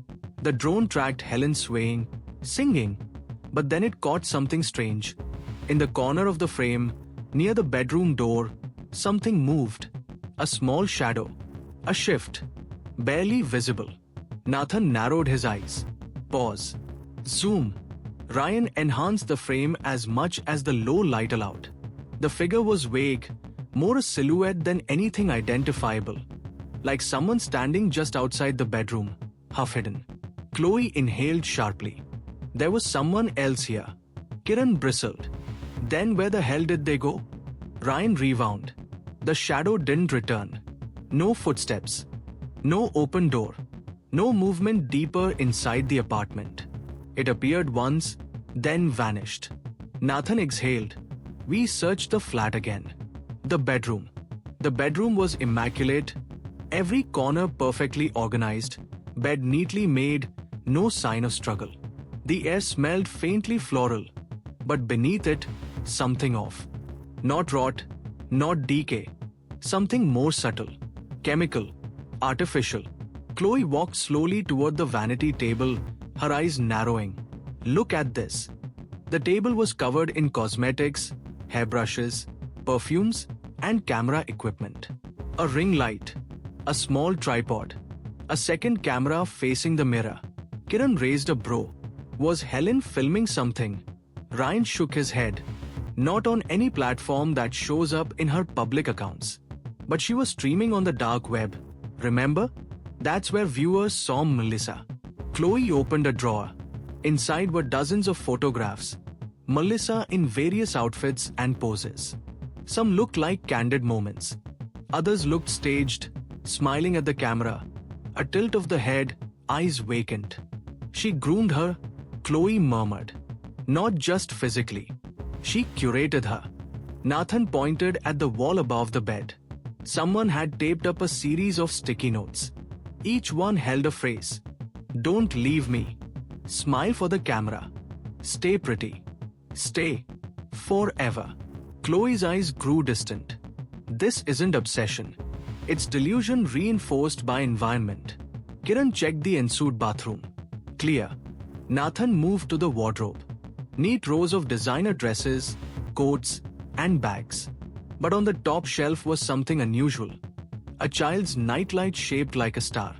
The drone tracked Helen swaying, singing, but then it caught something strange. In the corner of the frame, near the bedroom door, something moved. A small shadow. A shift. Barely visible. Nathan narrowed his eyes. Pause. Zoom. Ryan enhanced the frame as much as the low light allowed. The figure was vague, more a silhouette than anything identifiable, like someone standing just outside the bedroom, half hidden. Chloe inhaled sharply. There was someone else here. Kiran bristled. Then where the hell did they go? Ryan rewound. The shadow didn't return. No footsteps. No open door. No movement deeper inside the apartment. It appeared once, then vanished. Nathan exhaled. We searched the flat again. The bedroom. The bedroom was immaculate. Every corner perfectly organized. Bed neatly made. No sign of struggle. The air smelled faintly floral. But beneath it, something off. Not rot, not decay. Something more subtle. Chemical. Artificial. Chloe walked slowly toward the vanity table, her eyes narrowing. Look at this. The table was covered in cosmetics, hairbrushes, perfumes, and camera equipment. A ring light. A small tripod. A second camera facing the mirror. Kiran raised a brow. Was Helen filming something? Ryan shook his head. Not on any platform that shows up in her public accounts. But she was streaming on the dark web. Remember? That's where viewers saw Melissa. Chloe opened a drawer. Inside were dozens of photographs. Melissa in various outfits and poses. Some looked like candid moments. Others looked staged, smiling at the camera. A tilt of the head, eyes vacant. She groomed her, Chloe murmured. Not just physically. She curated her. Nathan pointed at the wall above the bed. Someone had taped up a series of sticky notes. Each one held a phrase. Don't leave me. Smile for the camera. Stay pretty. Stay. Forever. Chloe's eyes grew distant. This isn't obsession. It's delusion reinforced by environment. Kiran checked the ensuite bathroom. Clear. Nathan moved to the wardrobe. Neat rows of designer dresses, coats, and bags. But on the top shelf was something unusual. A child's nightlight shaped like a star.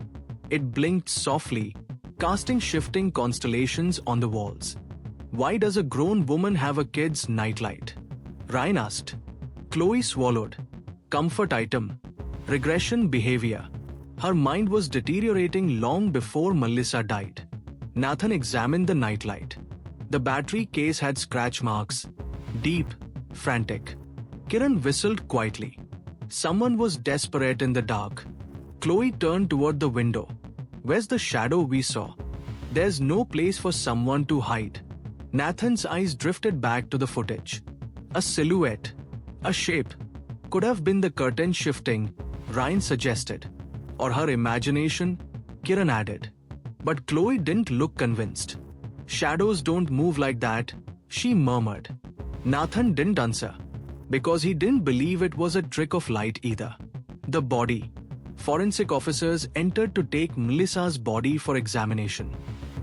It blinked softly, casting shifting constellations on the walls. Why does a grown woman have a kid's nightlight? Ryan asked. Chloe swallowed. Comfort item. Regression behavior. Her mind was deteriorating long before Melissa died. Nathan examined the nightlight. The battery case had scratch marks. Deep, frantic. Kiran whistled quietly. Someone was desperate in the dark. Chloe turned toward the window. Where's the shadow we saw? There's no place for someone to hide. Nathan's eyes drifted back to the footage. A silhouette. A shape. Could have been the curtain shifting, Ryan suggested. Or her imagination, Kiran added. But Chloe didn't look convinced. Shadows don't move like that, she murmured. Nathan didn't answer. Because he didn't believe it was a trick of light either. The body. Forensic officers entered to take Melissa's body for examination.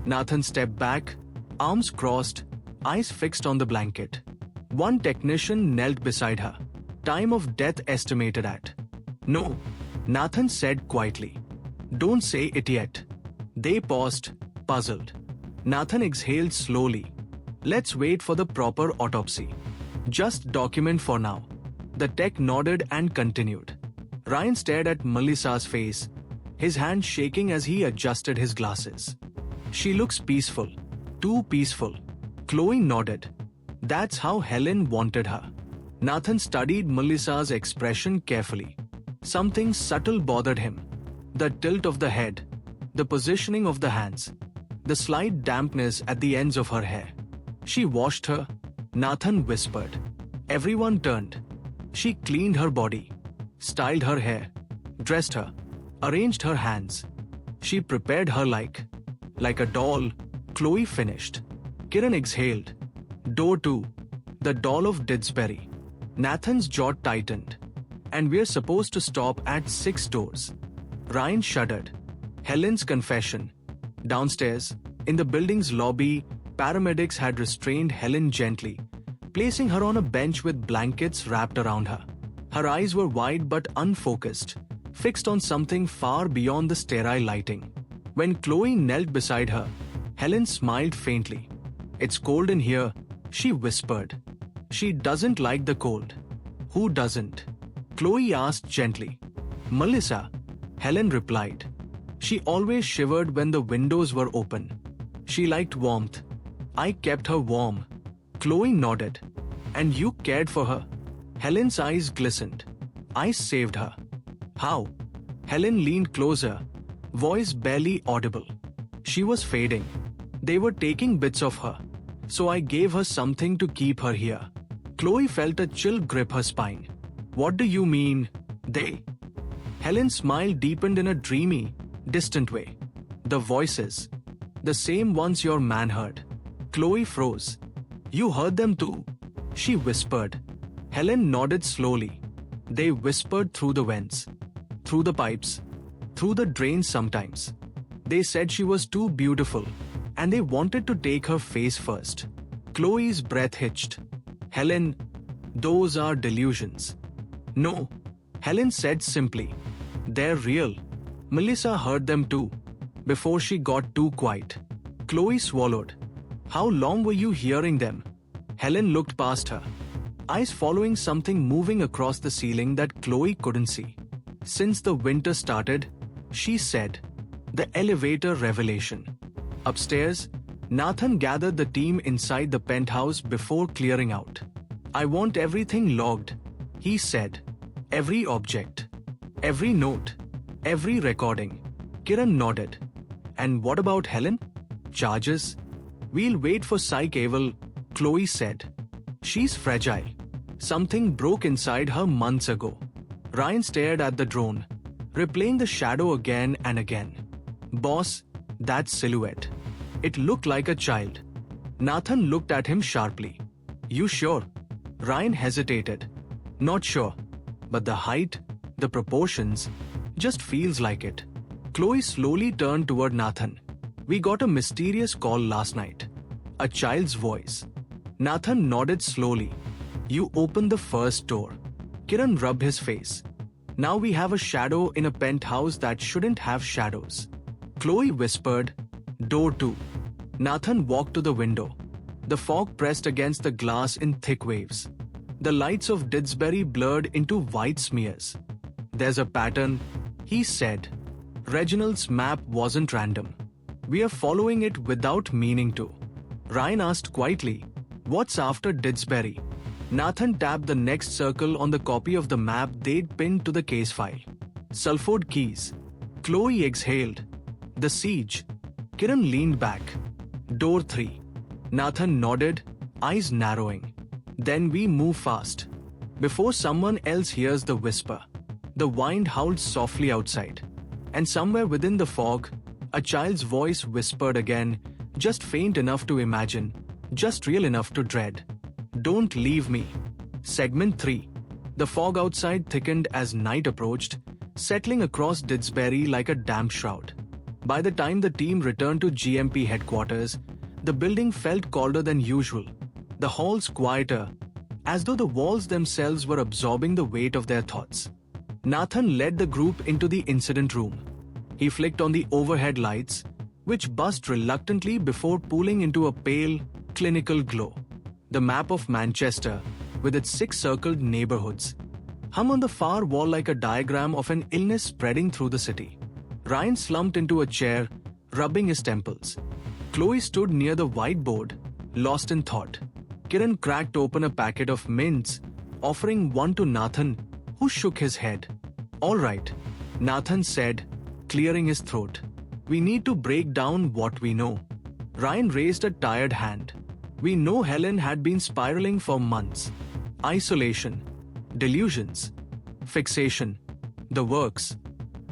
Nathan stepped back, arms crossed, eyes fixed on the blanket. One technician knelt beside her. Time of death estimated at. No, Nathan said quietly. Don't say it yet. They paused, puzzled. Nathan exhaled slowly. Let's wait for the proper autopsy. Just document for now. The tech nodded and continued. Ryan stared at Melissa's face, his hand shaking as he adjusted his glasses. She looks peaceful. Too peaceful. Chloe nodded. That's how Helen wanted her. Nathan studied Melissa's expression carefully. Something subtle bothered him. The tilt of the head. The positioning of the hands. The slight dampness at the ends of her hair. She washed her. Nathan whispered. Everyone turned. She cleaned her body. Styled her hair. Dressed her. Arranged her hands. She prepared her like a doll. Chloe finished. Kiran exhaled. Door 2. The doll of Didsbury. Nathan's jaw tightened. And we're supposed to stop at 6 doors. Ryan shuddered. Helen's confession. Downstairs, in the building's lobby, paramedics had restrained Helen gently, placing her on a bench with blankets wrapped around her. Her eyes were wide but unfocused, fixed on something far beyond the sterile lighting. When Chloe knelt beside her, Helen smiled faintly. It's cold in here, she whispered. She doesn't like the cold. Who doesn't? Chloe asked gently. Melissa, Helen replied. She always shivered when the windows were open. She liked warmth. I kept her warm. Chloe nodded. And you cared for her? Helen's eyes glistened. I saved her. How? Helen leaned closer, voice barely audible. She was fading. They were taking bits of her. So I gave her something to keep her here. Chloe felt a chill grip her spine. What do you mean, they? Helen's smile deepened in a dreamy, distant way. The voices. The same ones your man heard. Chloe froze. You heard them too? She whispered. Helen nodded slowly. They whispered through the vents, through the pipes, through the drains sometimes. They said she was too beautiful, and they wanted to take her face first. Chloe's breath hitched. Helen, those are delusions. No, Helen said simply. They're real. Melissa heard them too, before she got too quiet. Chloe swallowed. How long were you hearing them? Helen looked past her, eyes following something moving across the ceiling that Chloe couldn't see. Since the winter started, she said. The elevator revelation. Upstairs, Nathan gathered the team inside the penthouse before clearing out. I want everything logged, he said. Every object, every note, every recording. Kiran nodded. And what about Helen? Charges? We'll wait for Psych Eval, Chloe said. She's fragile. Something broke inside her months ago. Ryan stared at the drone, replaying the shadow again and again. Boss, that silhouette. It looked like a child. Nathan looked at him sharply. You sure? Ryan hesitated. Not sure. But the height, the proportions, just feels like it. Chloe slowly turned toward Nathan. We got a mysterious call last night. A child's voice. Nathan nodded slowly. You opened the first door. Kiran rubbed his face. Now we have a shadow in a penthouse that shouldn't have shadows. Chloe whispered, Door 2. Nathan walked to the window. The fog pressed against the glass in thick waves. The lights of Didsbury blurred into white smears. There's a pattern, he said. Reginald's map wasn't random. We are following it without meaning to. Ryan asked quietly, What's after Didsbury? Nathan tapped the next circle on the copy of the map they'd pinned to the case file. Sulford Keys. Chloe exhaled. The siege. Kiran leaned back. Door 3. Nathan nodded, eyes narrowing. Then we move fast. Before someone else hears the whisper. The wind howled softly outside. And somewhere within the fog, a child's voice whispered again, just faint enough to imagine, just real enough to dread. Don't leave me. Segment 3. The fog outside thickened as night approached, settling across Didsbury like a damp shroud. By the time the team returned to GMP headquarters, the building felt colder than usual, the halls quieter, as though the walls themselves were absorbing the weight of their thoughts. Nathan led the group into the incident room. He flicked on the overhead lights, which buzzed reluctantly before pooling into a pale, clinical glow. The map of Manchester, with its 6 circled neighborhoods, hung on the far wall like a diagram of an illness spreading through the city. Ryan slumped into a chair, rubbing his temples. Chloe stood near the whiteboard, lost in thought. Kiran cracked open a packet of mints, offering one to Nathan, who shook his head. All right, Nathan said, clearing his throat. We need to break down what we know. Ryan raised a tired hand. We know Helen had been spiraling for months. Isolation, delusions, fixation, the works.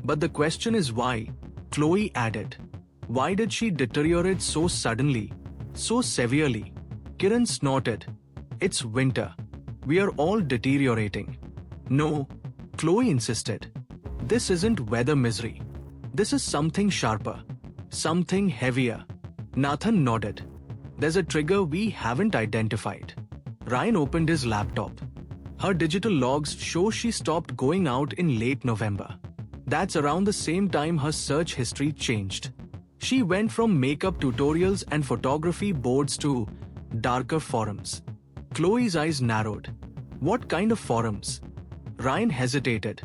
But the question is why, Chloe added. Why did she deteriorate so suddenly, so severely? Kiran snorted. It's winter. We are all deteriorating. No, Chloe insisted. This isn't weather misery. This is something sharper, something heavier. Nathan nodded. There's a trigger we haven't identified. Ryan opened his laptop. Her digital logs show she stopped going out in late November. That's around the same time her search history changed. She went from makeup tutorials and photography boards to darker forums. Chloe's eyes narrowed. What kind of forums? Ryan hesitated.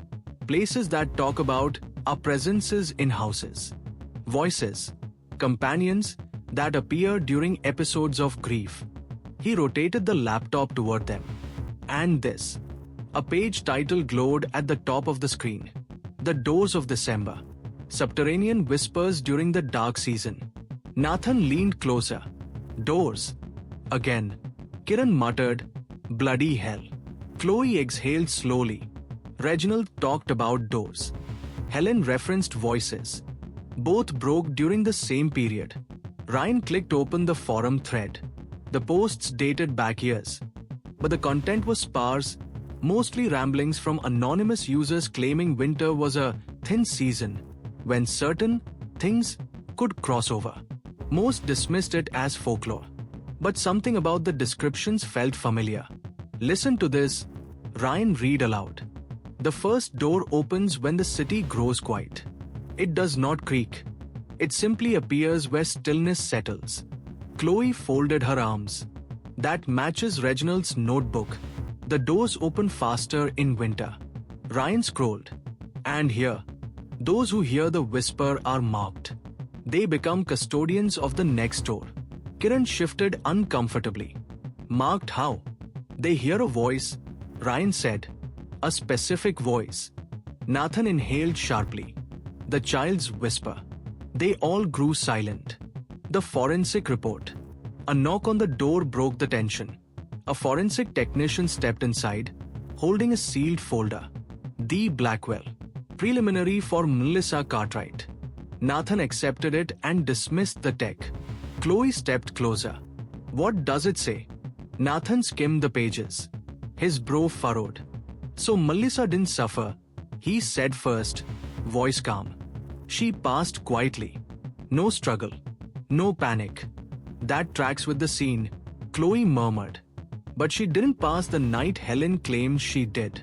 Places that talk about our presences in houses. Voices. Companions that appear during episodes of grief. He rotated the laptop toward them. And this. A page title glowed at the top of the screen. The Doors of December. Subterranean whispers during the dark season. Nathan leaned closer. Doors. Again. Kiran muttered, bloody hell. Chloe exhaled slowly. Reginald talked about doors. Helen referenced voices. Both broke during the same period. Ryan clicked open the forum thread. The posts dated back years. But the content was sparse, mostly ramblings from anonymous users claiming winter was a thin season when certain things could cross over. Most dismissed it as folklore. But something about the descriptions felt familiar. Listen to this, Ryan read aloud. The first door opens when the city grows quiet. It does not creak. It simply appears where stillness settles. Chloe folded her arms. That matches Reginald's notebook. The doors open faster in winter. Ryan scrolled. And here, those who hear the whisper are marked. They become custodians of the next door. Kiran shifted uncomfortably. Marked how? They hear a voice, Ryan said. A specific voice. Nathan inhaled sharply. The child's whisper. They all grew silent. The forensic report. A knock on the door broke the tension. A forensic technician stepped inside, holding a sealed folder. The Blackwell. Preliminary for Melissa Cartwright. Nathan accepted it and dismissed the tech. Chloe stepped closer. What does it say? Nathan skimmed the pages. His brow furrowed. So Melissa didn't suffer, he said first, voice calm. She passed quietly. No struggle. No panic. That tracks with the scene, Chloe murmured. But she didn't pass the night Helen claimed she did.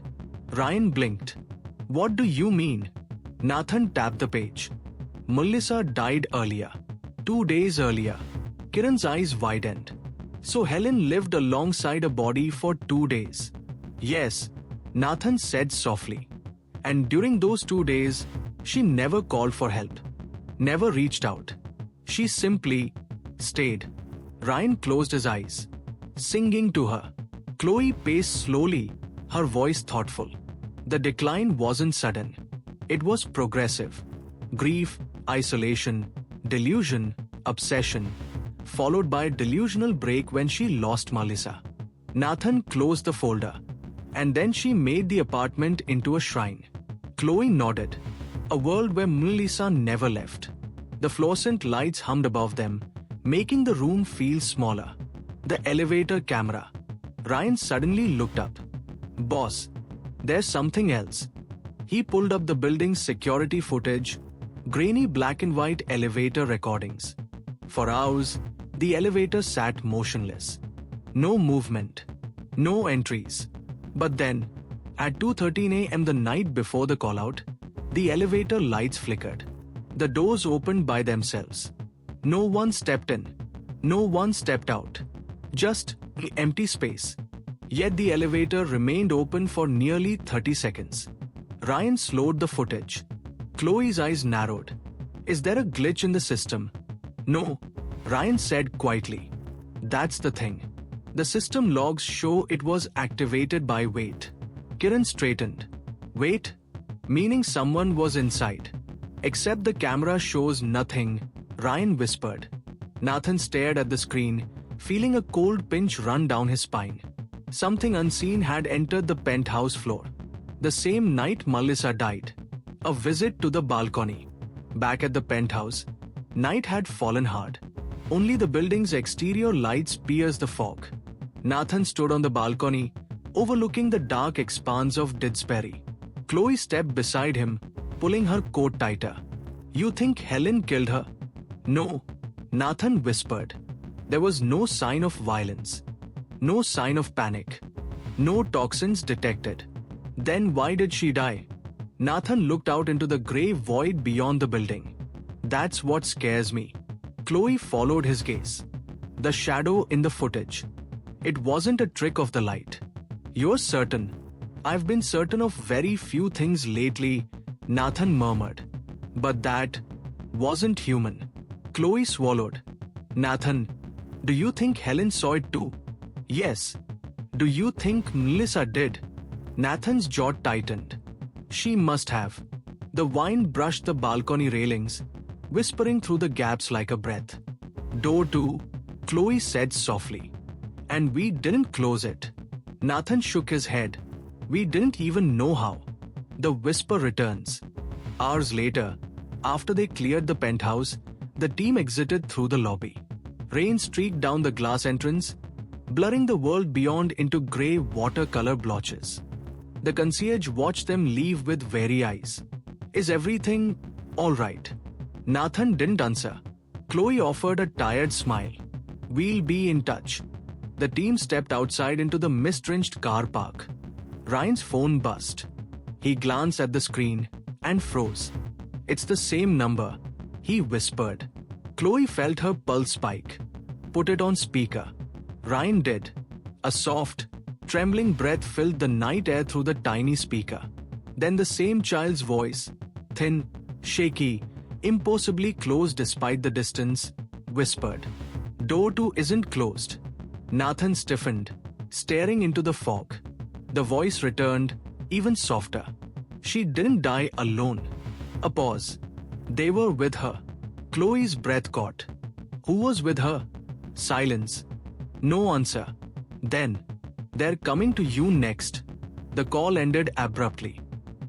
Ryan blinked. What do you mean? Nathan tapped the page. Melissa died earlier. 2 days earlier. Kiran's eyes widened. So Helen lived alongside a body for 2 days. Yes, Nathan said softly. And during those 2 days, she never called for help. Never reached out. She simply stayed. Ryan closed his eyes. Singing to her. Chloe paced slowly, her voice thoughtful. The decline wasn't sudden. It was progressive. Grief, isolation, delusion, obsession, followed by a delusional break when she lost Melissa. Nathan closed the folder. And then she made the apartment into a shrine. Chloe nodded. A world where Melissa never left. The fluorescent lights hummed above them, making the room feel smaller. The elevator camera. Ryan suddenly looked up. Boss, there's something else. He pulled up the building's security footage, grainy black and white elevator recordings. For hours, the elevator sat motionless. No movement. No entries. But then, at 2:13 a.m. the night before the callout, the elevator lights flickered. The doors opened by themselves. No one stepped in. No one stepped out. Just empty space. Yet the elevator remained open for nearly 30 seconds. Ryan slowed the footage. Chloe's eyes narrowed. Is there a glitch in the system? No, Ryan said quietly. That's the thing. The system logs show it was activated by wait. Kiran straightened. Wait? Meaning someone was inside. Except the camera shows nothing, Ryan whispered. Nathan stared at the screen, feeling a cold pinch run down his spine. Something unseen had entered the penthouse floor. The same night Melissa died. A visit to the balcony. Back at the penthouse, night had fallen hard. Only the building's exterior lights pierced the fog. Nathan stood on the balcony, overlooking the dark expanse of Didsbury. Chloe stepped beside him, pulling her coat tighter. You think Helen killed her? No, Nathan whispered. There was no sign of violence. No sign of panic. No toxins detected. Then why did she die? Nathan looked out into the grey void beyond the building. That's what scares me. Chloe followed his gaze. The shadow in the footage. It wasn't a trick of the light. You're certain? I've been certain of very few things lately, Nathan murmured. But that wasn't human. Chloe swallowed. Nathan, do you think Helen saw it too? Yes. Do you think Melissa did? Nathan's jaw tightened. She must have. The wind brushed the balcony railings, whispering through the gaps like a breath. Door 2, Chloe said softly. And we didn't close it. Nathan shook his head. We didn't even know how. The whisper returns. Hours later, after they cleared the penthouse, the team exited through the lobby. Rain streaked down the glass entrance, blurring the world beyond into grey watercolor blotches. The concierge watched them leave with weary eyes. Is everything all right? Nathan didn't answer. Chloe offered a tired smile. We'll be in touch. The team stepped outside into the mist-drenched car park. Ryan's phone buzzed. He glanced at the screen and froze. It's the same number, he whispered. Chloe felt her pulse spike. Put it on speaker. Ryan did. A soft, trembling breath filled the night air through the tiny speaker. Then the same child's voice, thin, shaky, impossibly close despite the distance, whispered. Door 2 isn't closed. Nathan stiffened, staring into the fog. The voice returned, even softer. She didn't die alone. A pause. They were with her. Chloe's breath caught. Who was with her? Silence. No answer. Then, they're coming to you next. The call ended abruptly.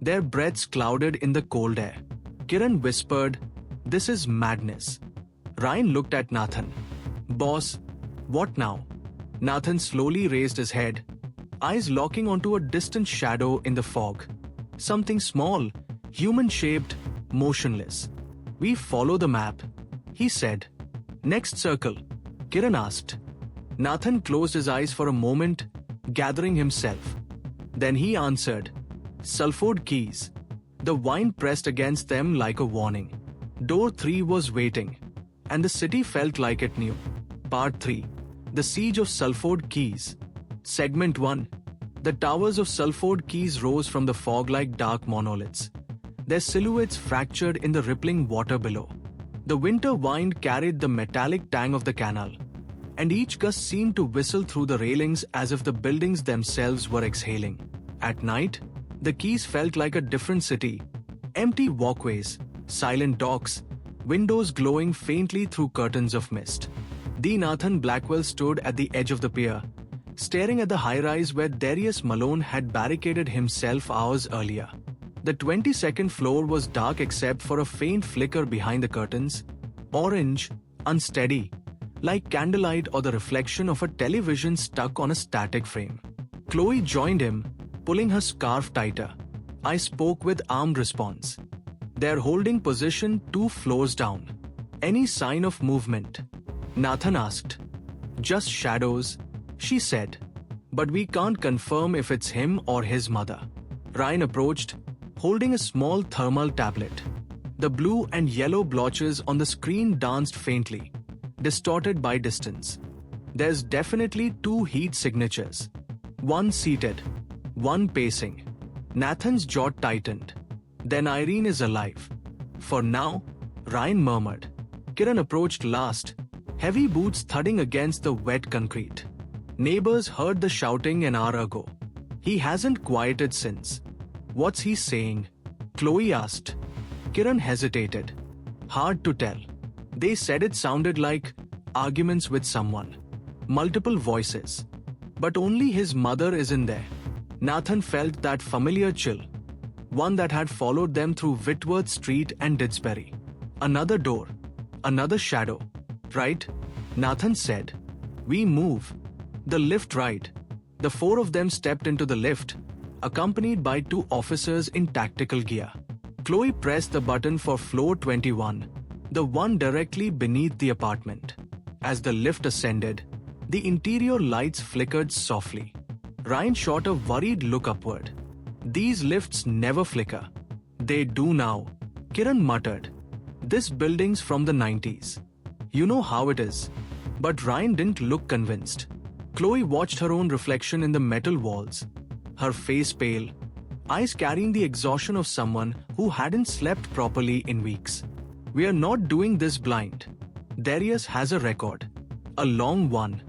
Their breaths clouded in the cold air. Kiran whispered, "This is madness." Ryan looked at Nathan. "Boss, what now?" Nathan slowly raised his head, eyes locking onto a distant shadow in the fog. Something small, human-shaped, motionless. "We follow the map," he said. "Next circle?" Kiran asked. Nathan closed his eyes for a moment, gathering himself. Then he answered, "Sulford Keys." The wind pressed against them like a warning. Door 3 was waiting, and the city felt like it knew. Part 3. The Siege of Sulford Keys. Segment 1. The towers of Sulford Keys rose from the fog like dark monoliths, their silhouettes fractured in the rippling water below. The winter wind carried the metallic tang of the canal, and each gust seemed to whistle through the railings as if the buildings themselves were exhaling. At night, the Keys felt like a different city. Empty walkways, silent docks, windows glowing faintly through curtains of mist. Nathan Blackwell stood at the edge of the pier, staring at the high-rise where Darius Malone had barricaded himself hours earlier. The 22nd floor was dark except for a faint flicker behind the curtains, orange, unsteady, like candlelight or the reflection of a television stuck on a static frame. Chloe joined him, pulling her scarf tighter. I spoke with armed response. They're holding position 2 floors down. Any sign of movement? Nathan asked. Just shadows, she said. But we can't confirm if it's him or his mother. Ryan approached, holding a small thermal tablet. The blue and yellow blotches on the screen danced faintly, distorted by distance. There's definitely 2 heat signatures. One seated, one pacing. Nathan's jaw tightened. Then Irene is alive. For now, Ryan murmured. Kiran approached last, heavy boots thudding against the wet concrete. Neighbors heard the shouting an hour ago. He hasn't quieted since. What's he saying? Chloe asked. Kiran hesitated. Hard to tell. They said it sounded like arguments with someone. Multiple voices. But only his mother is in there. Nathan felt that familiar chill. One that had followed them through Whitworth Street and Didsbury. Another door. Another shadow. Right? Nathan said. We move. The lift right. The 4 of them stepped into the lift, accompanied by 2 officers in tactical gear. Chloe pressed the button for floor 21, the one directly beneath the apartment. As the lift ascended, the interior lights flickered softly. Ryan shot a worried look upward. These lifts never flicker. They do now, Kiran muttered. This building's from the 90s. You know how it is. But Ryan didn't look convinced. Chloe watched her own reflection in the metal walls. Her face pale, eyes carrying the exhaustion of someone who hadn't slept properly in weeks. We are not doing this blind. Darius has a record. A long one.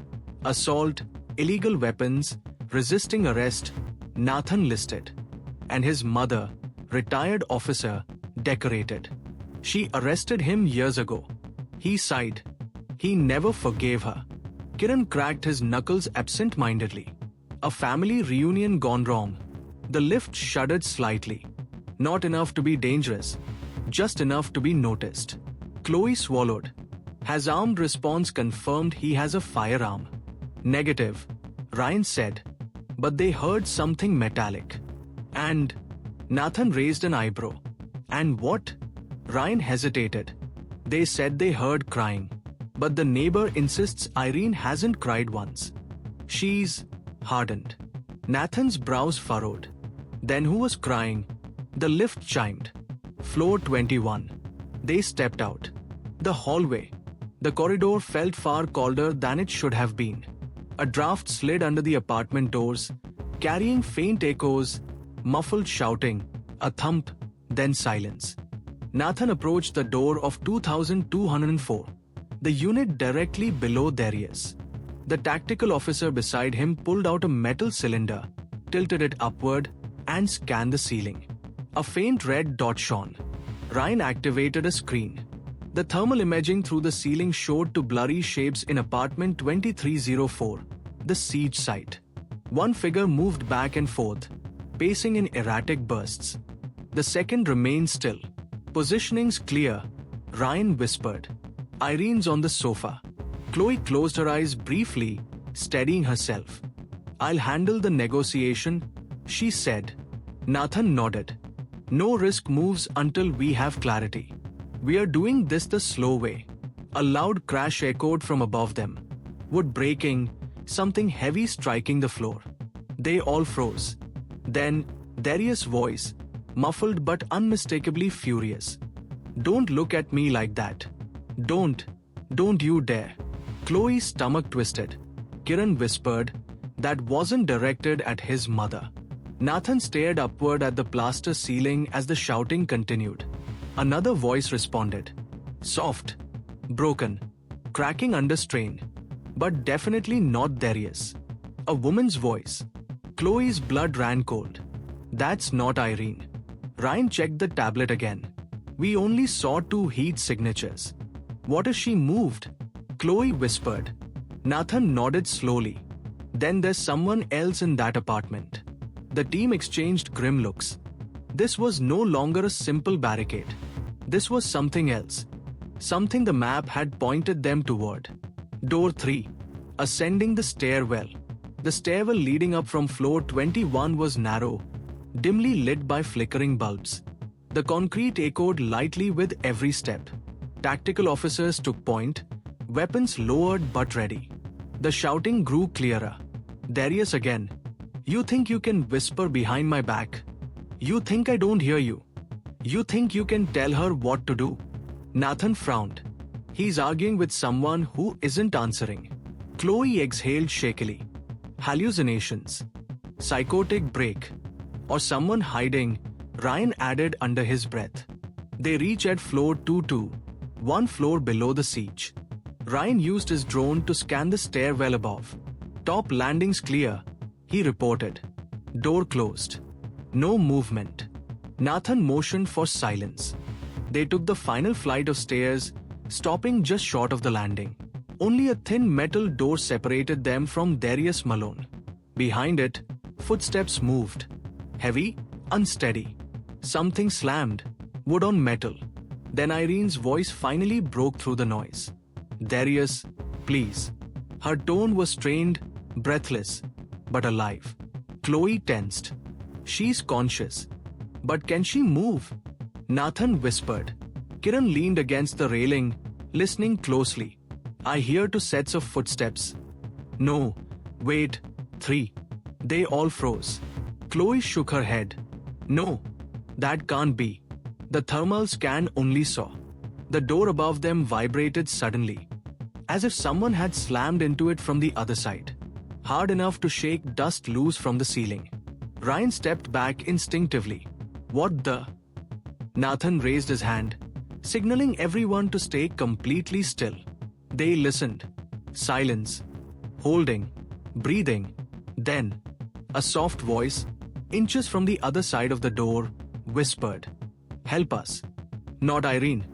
Assault, illegal weapons, resisting arrest, Nathan listed. And his mother, retired officer, decorated. She arrested him years ago. He sighed. He never forgave her. Kiran cracked his knuckles absent-mindedly. A family reunion gone wrong. The lift shuddered slightly. Not enough to be dangerous, just enough to be noticed. Chloe swallowed. Has armed response confirmed he has a firearm? Negative, Ryan said. But they heard something metallic. And Nathan raised an eyebrow. And what? Ryan hesitated. They said they heard crying. But the neighbor insists Irene hasn't cried once. She's hardened. Nathan's brows furrowed. Then who was crying? The lift chimed. Floor 21. They stepped out. The hallway. The corridor felt far colder than it should have been. A draft slid under the apartment doors, carrying faint echoes, muffled shouting, a thump, then silence. Nathan approached the door of 2204, the unit directly below Darius. The tactical officer beside him pulled out a metal cylinder, tilted it upward, and scanned the ceiling. A faint red dot shone. Ryan activated a screen. The thermal imaging through the ceiling showed two blurry shapes in apartment 2304, the siege site. One figure moved back and forth, pacing in erratic bursts. The second remained still. Positioning's clear, Ryan whispered. Irene's on the sofa. Chloe closed her eyes briefly, steadying herself. I'll handle the negotiation, she said. Nathan nodded. No risk moves until we have clarity. We are doing this the slow way. A loud crash echoed from above them. Wood breaking, something heavy striking the floor. They all froze. Then, Darius' voice, muffled but unmistakably furious. Don't look at me like that. Don't you dare. Chloe's stomach twisted. Kiran whispered, that wasn't directed at his mother. Nathan stared upward at the plaster ceiling as the shouting continued. Another voice responded. Soft, broken, cracking under strain. But definitely not Darius. A woman's voice. Chloe's blood ran cold. That's not Irene. Ryan checked the tablet again. We only saw 2 heat signatures. What if she moved? Chloe whispered. Nathan nodded slowly. Then there's someone else in that apartment. The team exchanged grim looks. This was no longer a simple barricade. This was something else. Something the map had pointed them toward. Door 3. Ascending the stairwell. The stairwell leading up from floor 21 was narrow, dimly lit by flickering bulbs. The concrete echoed lightly with every step. Tactical officers took point, weapons lowered but ready. The shouting grew clearer. Darius again. You think you can whisper behind my back? You think I don't hear you? You think you can tell her what to do? Nathan frowned. He's arguing with someone who isn't answering. Chloe exhaled shakily. Hallucinations. Psychotic break. Or someone hiding, Ryan added under his breath. They reach at floor 22, 1 floor below the siege. Ryan used his drone to scan the stairwell above. Top landings clear, he reported. Door closed. No movement. Nathan motioned for silence. They took the final flight of stairs, stopping just short of the landing. Only a thin metal door separated them from Darius Malone. Behind it, footsteps moved. Heavy, unsteady. Something slammed, wood on metal. Then Irene's voice finally broke through the noise. Darius, please. Her tone was strained, breathless, but alive. Chloe tensed. She's conscious. But can she move? Nathan whispered. Kiran leaned against the railing, listening closely. I hear 2 sets of footsteps. No, wait, 3. They all froze. Chloe shook her head. No, that can't be. The thermal scan only saw The door above them vibrated suddenly, as if someone had slammed into it from the other side, hard enough to shake dust loose from the ceiling. Ryan stepped back instinctively. What the? Nathan raised his hand, signaling everyone to stay completely still. They listened. Silence. Holding. Breathing. Then, a soft voice, inches from the other side of the door, whispered, "Help us." Not Irene.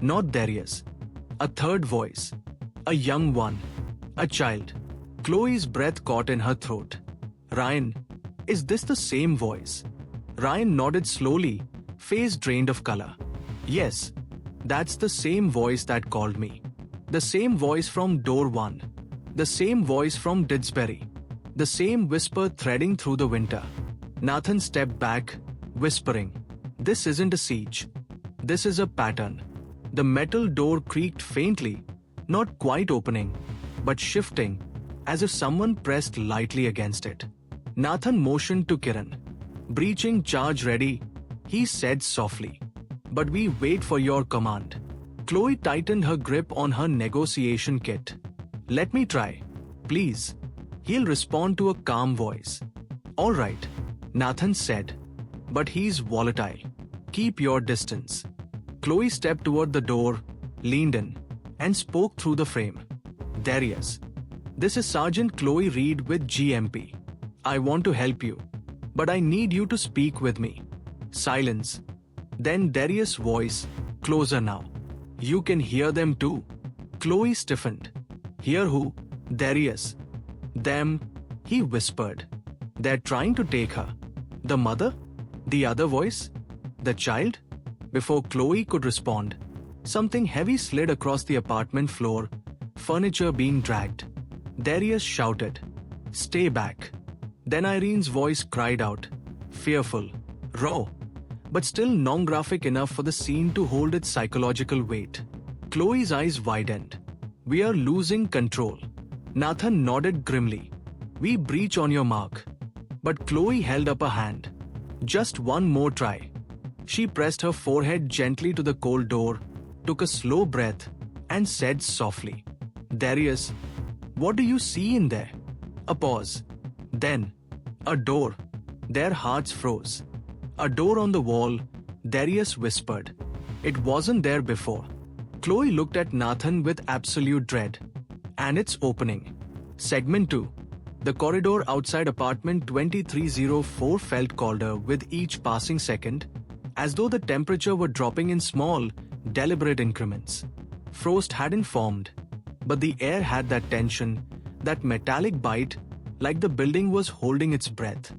Not Darius. A third voice. A young one. A child. Chloe's breath caught in her throat. "Ryan, is this the same voice?" Ryan nodded slowly, face drained of color. "Yes, that's the same voice that called me. The same voice from door 1. The same voice from Didsbury. The same whisper threading through the winter." Nathan stepped back, whispering, "This isn't a siege. This is a pattern." The metal door creaked faintly, not quite opening, but shifting, as if someone pressed lightly against it. Nathan motioned to Kiran. "Breaching charge ready," he said softly. "But we wait for your command." Chloe tightened her grip on her negotiation kit. "Let me try. Please." He'll respond to a calm voice. "All right," Nathan said. "But he's volatile. Keep your distance." Chloe stepped toward the door, leaned in, and spoke through the frame. "Darius, this is Sergeant Chloe Reed with GMP. I want to help you, but I need you to speak with me." Silence. Then Darius' voice, closer now. "You can hear them too." Chloe stiffened. "Hear who?" "Darius." "Them," he whispered. "They're trying to take her." "The mother?" The other voice? "The child?" Before Chloe could respond, something heavy slid across the apartment floor, furniture being dragged. Darius shouted, "Stay back." Then Irene's voice cried out, fearful, raw, but still non-graphic enough for the scene to hold its psychological weight. Chloe's eyes widened. "We are losing control." Nathan nodded grimly. "We breach on your mark." But Chloe held up a hand. "Just one more try." She pressed her forehead gently to the cold door, took a slow breath, and said softly, "Darius, what do you see in there?" A pause. Then, "A door." Their hearts froze. "A door on the wall," Darius whispered. "It wasn't there before." Chloe looked at Nathan with absolute dread. "And it's opening." Segment 2. The corridor outside apartment 2304 felt colder with each passing second, as though the temperature were dropping in small, deliberate increments. Frost hadn't formed, but the air had that tension, that metallic bite, like the building was holding its breath.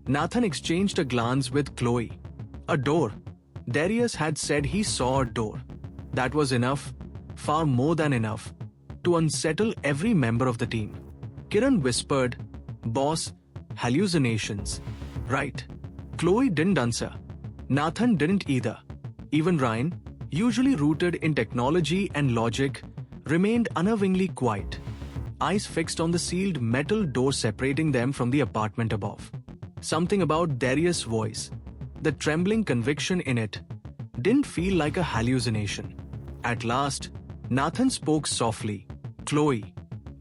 Nathan exchanged a glance with Chloe. "A door." Darius had said he saw a door. That was enough, far more than enough, to unsettle every member of the team. Kiran whispered, "Boss, hallucinations." "Right." Chloe didn't answer. Nathan didn't either. Even Ryan, usually rooted in technology and logic, remained unnervingly quiet, eyes fixed on the sealed metal door separating them from the apartment above. Something about Darius' voice, the trembling conviction in it, didn't feel like a hallucination. At last, Nathan spoke softly. "Chloe,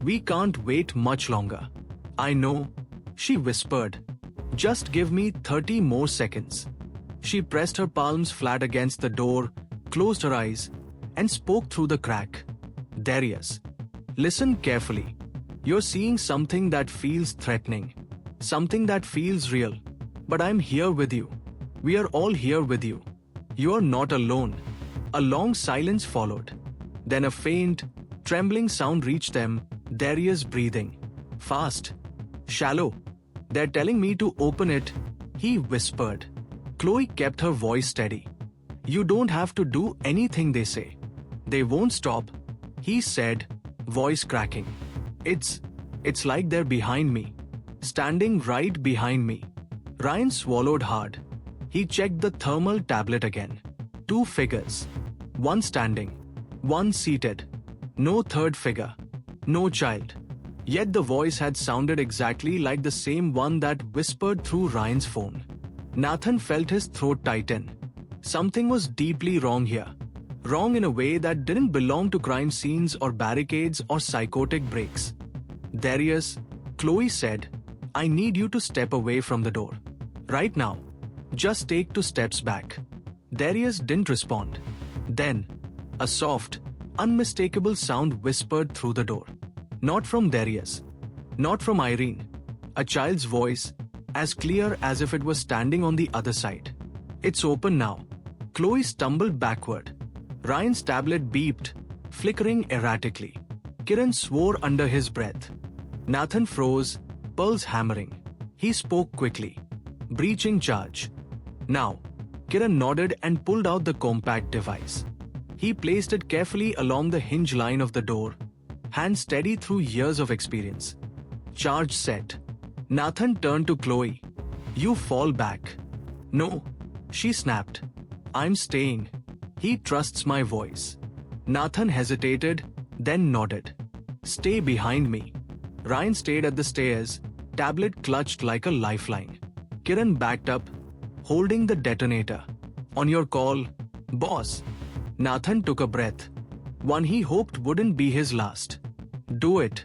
we can't wait much longer." "I know," she whispered. "Just give me 30 more seconds." She pressed her palms flat against the door, closed her eyes, and spoke through the crack. "Darius, listen carefully. You're seeing something that feels threatening, something that feels real. But I'm here with you. We are all here with you. You're not alone." A long silence followed. Then a faint, trembling sound reached them, Darius breathing. "Fast. Shallow. They're telling me to open it," he whispered. Chloe kept her voice steady. "You don't have to do anything they say. They won't stop," he said, voice cracking. It's like they're behind me. Standing right behind me." Ryan swallowed hard. He checked the thermal tablet again. 2 figures. One standing. One seated. No third figure. No child. Yet the voice had sounded exactly like the same one that whispered through Ryan's phone. Nathan felt his throat tighten. Something was deeply wrong here. Wrong in a way that didn't belong to crime scenes or barricades or psychotic breaks. Darius, Chloe said, I need you to step away from the door. Right now. Just take 2 steps back. Darius didn't respond. Then, a soft, unmistakable sound whispered through the door. Not from Darius. Not from Irene. A child's voice, as clear as if it was standing on the other side. It's open now. Chloe stumbled backward. Ryan's tablet beeped, flickering erratically. Kiran swore under his breath. Nathan froze, pulse hammering. He spoke quickly. Breaching charge. Now. Kiran nodded and pulled out the compact device. He placed it carefully along the hinge line of the door, hand steady through years of experience. Charge set. Nathan turned to Chloe. You fall back. No. She snapped. I'm staying. He trusts my voice. Nathan hesitated, then nodded. Stay behind me. Ryan stayed at the stairs, tablet clutched like a lifeline. Kiran backed up, holding the detonator. On your call, boss. Nathan took a breath. One he hoped wouldn't be his last. Do it.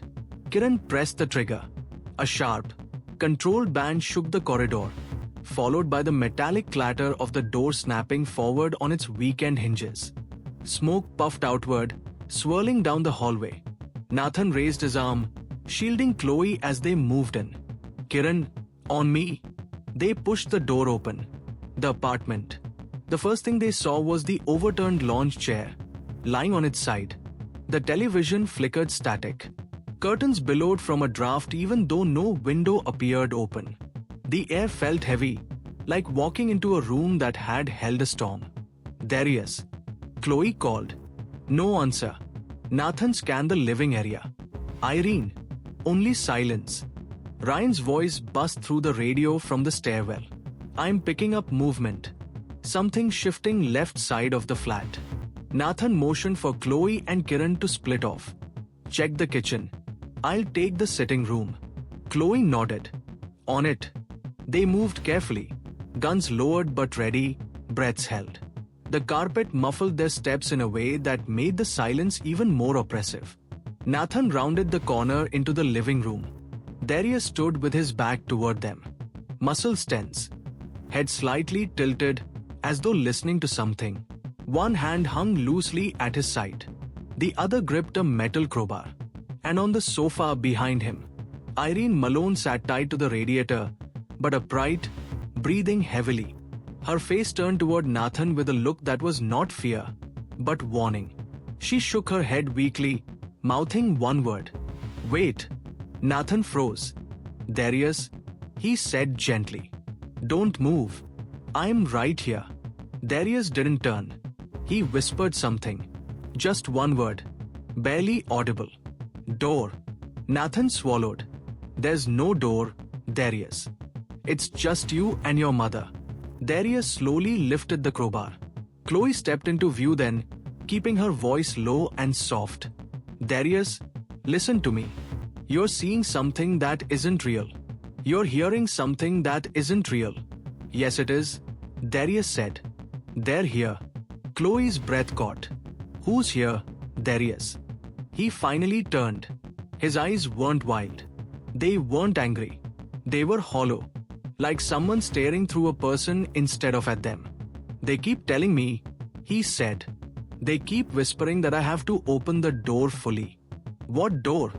Kiran pressed the trigger. A sharp, controlled bang shook the corridor, followed by the metallic clatter of the door snapping forward on its weakened hinges. Smoke puffed outward, swirling down the hallway. Nathan raised his arm, shielding Chloe as they moved in. Kiran, on me. They pushed the door open. The apartment. The first thing they saw was the overturned lounge chair, lying on its side. The television flickered static. Curtains billowed from a draft even though no window appeared open. The air felt heavy, like walking into a room that had held a storm. Darius. Chloe called. No answer. Nathan scanned the living area. Irene. Only silence. Ryan's voice buzzed through the radio from the stairwell. I'm picking up movement. Something shifting left side of the flat. Nathan motioned for Chloe and Kiran to split off. Check the kitchen. I'll take the sitting room. Chloe nodded. On it. They moved carefully. Guns lowered but ready, breaths held. The carpet muffled their steps in a way that made the silence even more oppressive. Nathan rounded the corner into the living room. Darius stood with his back toward them. Muscles tense. Head slightly tilted, as though listening to something. One hand hung loosely at his side. The other gripped a metal crowbar. And on the sofa behind him, Irene Malone sat tied to the radiator, but upright, breathing heavily. Her face turned toward Nathan with a look that was not fear, but warning. She shook her head weakly, mouthing one word. Wait. Nathan froze. Darius, he said gently. Don't move. I'm right here. Darius didn't turn. He whispered something. Just one word. Barely audible. Door. Nathan swallowed. There's no door, Darius. It's just you and your mother. Darius slowly lifted the crowbar. Chloe stepped into view then, keeping her voice low and soft. Darius, listen to me. You're seeing something that isn't real. You're hearing something that isn't real. Yes, it is, Darius said. They're here. Chloe's breath caught. Who's here, Darius? He finally turned. His eyes weren't wild. They weren't angry. They were hollow, like someone staring through a person instead of at them. They keep telling me, he said. They keep whispering that I have to open the door fully. What door?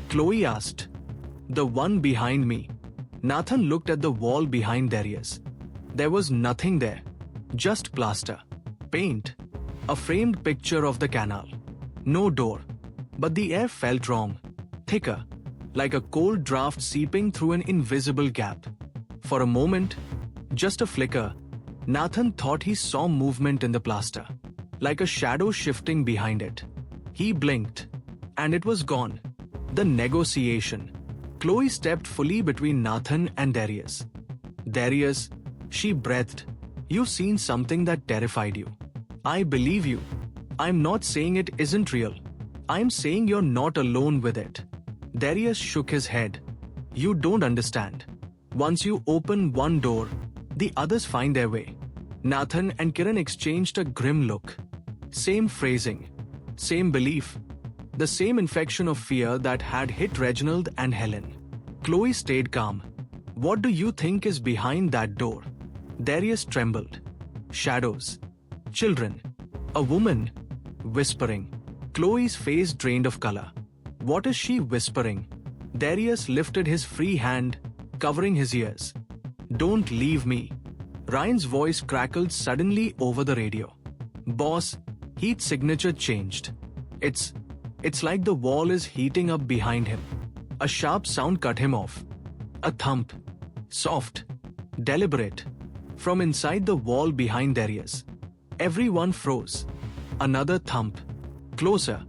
Chloe asked. The one behind me. Nathan looked at the wall behind Darius. There was nothing there. Just plaster. Paint. A framed picture of the canal. No door. But the air felt wrong. Thicker. Like a cold draft seeping through an invisible gap. For a moment, just a flicker, Nathan thought he saw movement in the plaster. Like a shadow shifting behind it. He blinked. And it was gone. The negotiation. Chloe stepped fully between Nathan and Darius. Darius, she breathed. You've seen something that terrified you. I believe you. I'm not saying it isn't real. I'm saying you're not alone with it. Darius shook his head. You don't understand. Once you open one door, the others find their way. Nathan and Kiran exchanged a grim look. Same phrasing, same belief, the same infection of fear that had hit Reginald and Helen. Chloe stayed calm. What do you think is behind that door? Darius trembled. Shadows. Children. A woman. Whispering. Chloe's face drained of color. What is she whispering? Darius lifted his free hand, covering his ears. Don't leave me. Ryan's voice crackled suddenly over the radio. Boss, Heat's signature changed. It's like the wall is heating up behind him. A sharp sound cut him off. A thump. Soft. Deliberate. From inside the wall behind Darius. Everyone froze. Another thump. Closer.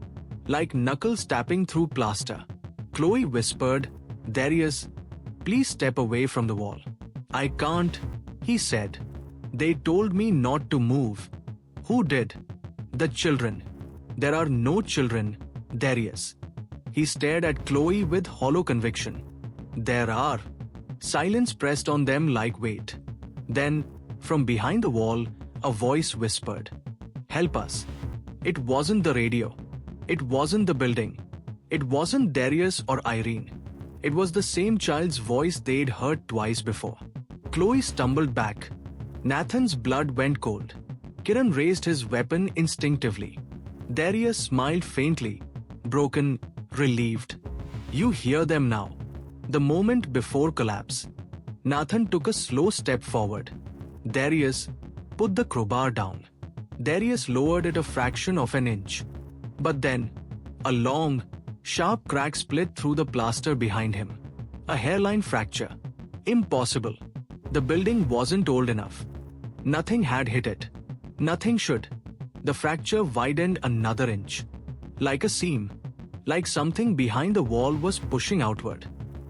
Like knuckles tapping through plaster. Chloe whispered, Darius, please step away from the wall. I can't, he said. They told me not to move. Who did? The children. There are no children, Darius. He stared at Chloe with hollow conviction. There are. Silence pressed on them like weight. Then, from behind the wall, a voice whispered, help us. It wasn't the radio. It wasn't the building. It wasn't Darius or Irene. It was the same child's voice they'd heard twice before. Chloe stumbled back. Nathan's blood went cold. Kiran raised his weapon instinctively. Darius smiled faintly, broken, relieved. You hear them now. The moment before collapse. Nathan took a slow step forward. Darius, put the crowbar down. Darius lowered it a fraction of an inch. But then, a long, sharp crack split through the plaster behind him. A hairline fracture. Impossible. The building wasn't old enough. Nothing had hit it. Nothing should. The fracture widened another inch. Like a seam. Like something behind the wall was pushing outward.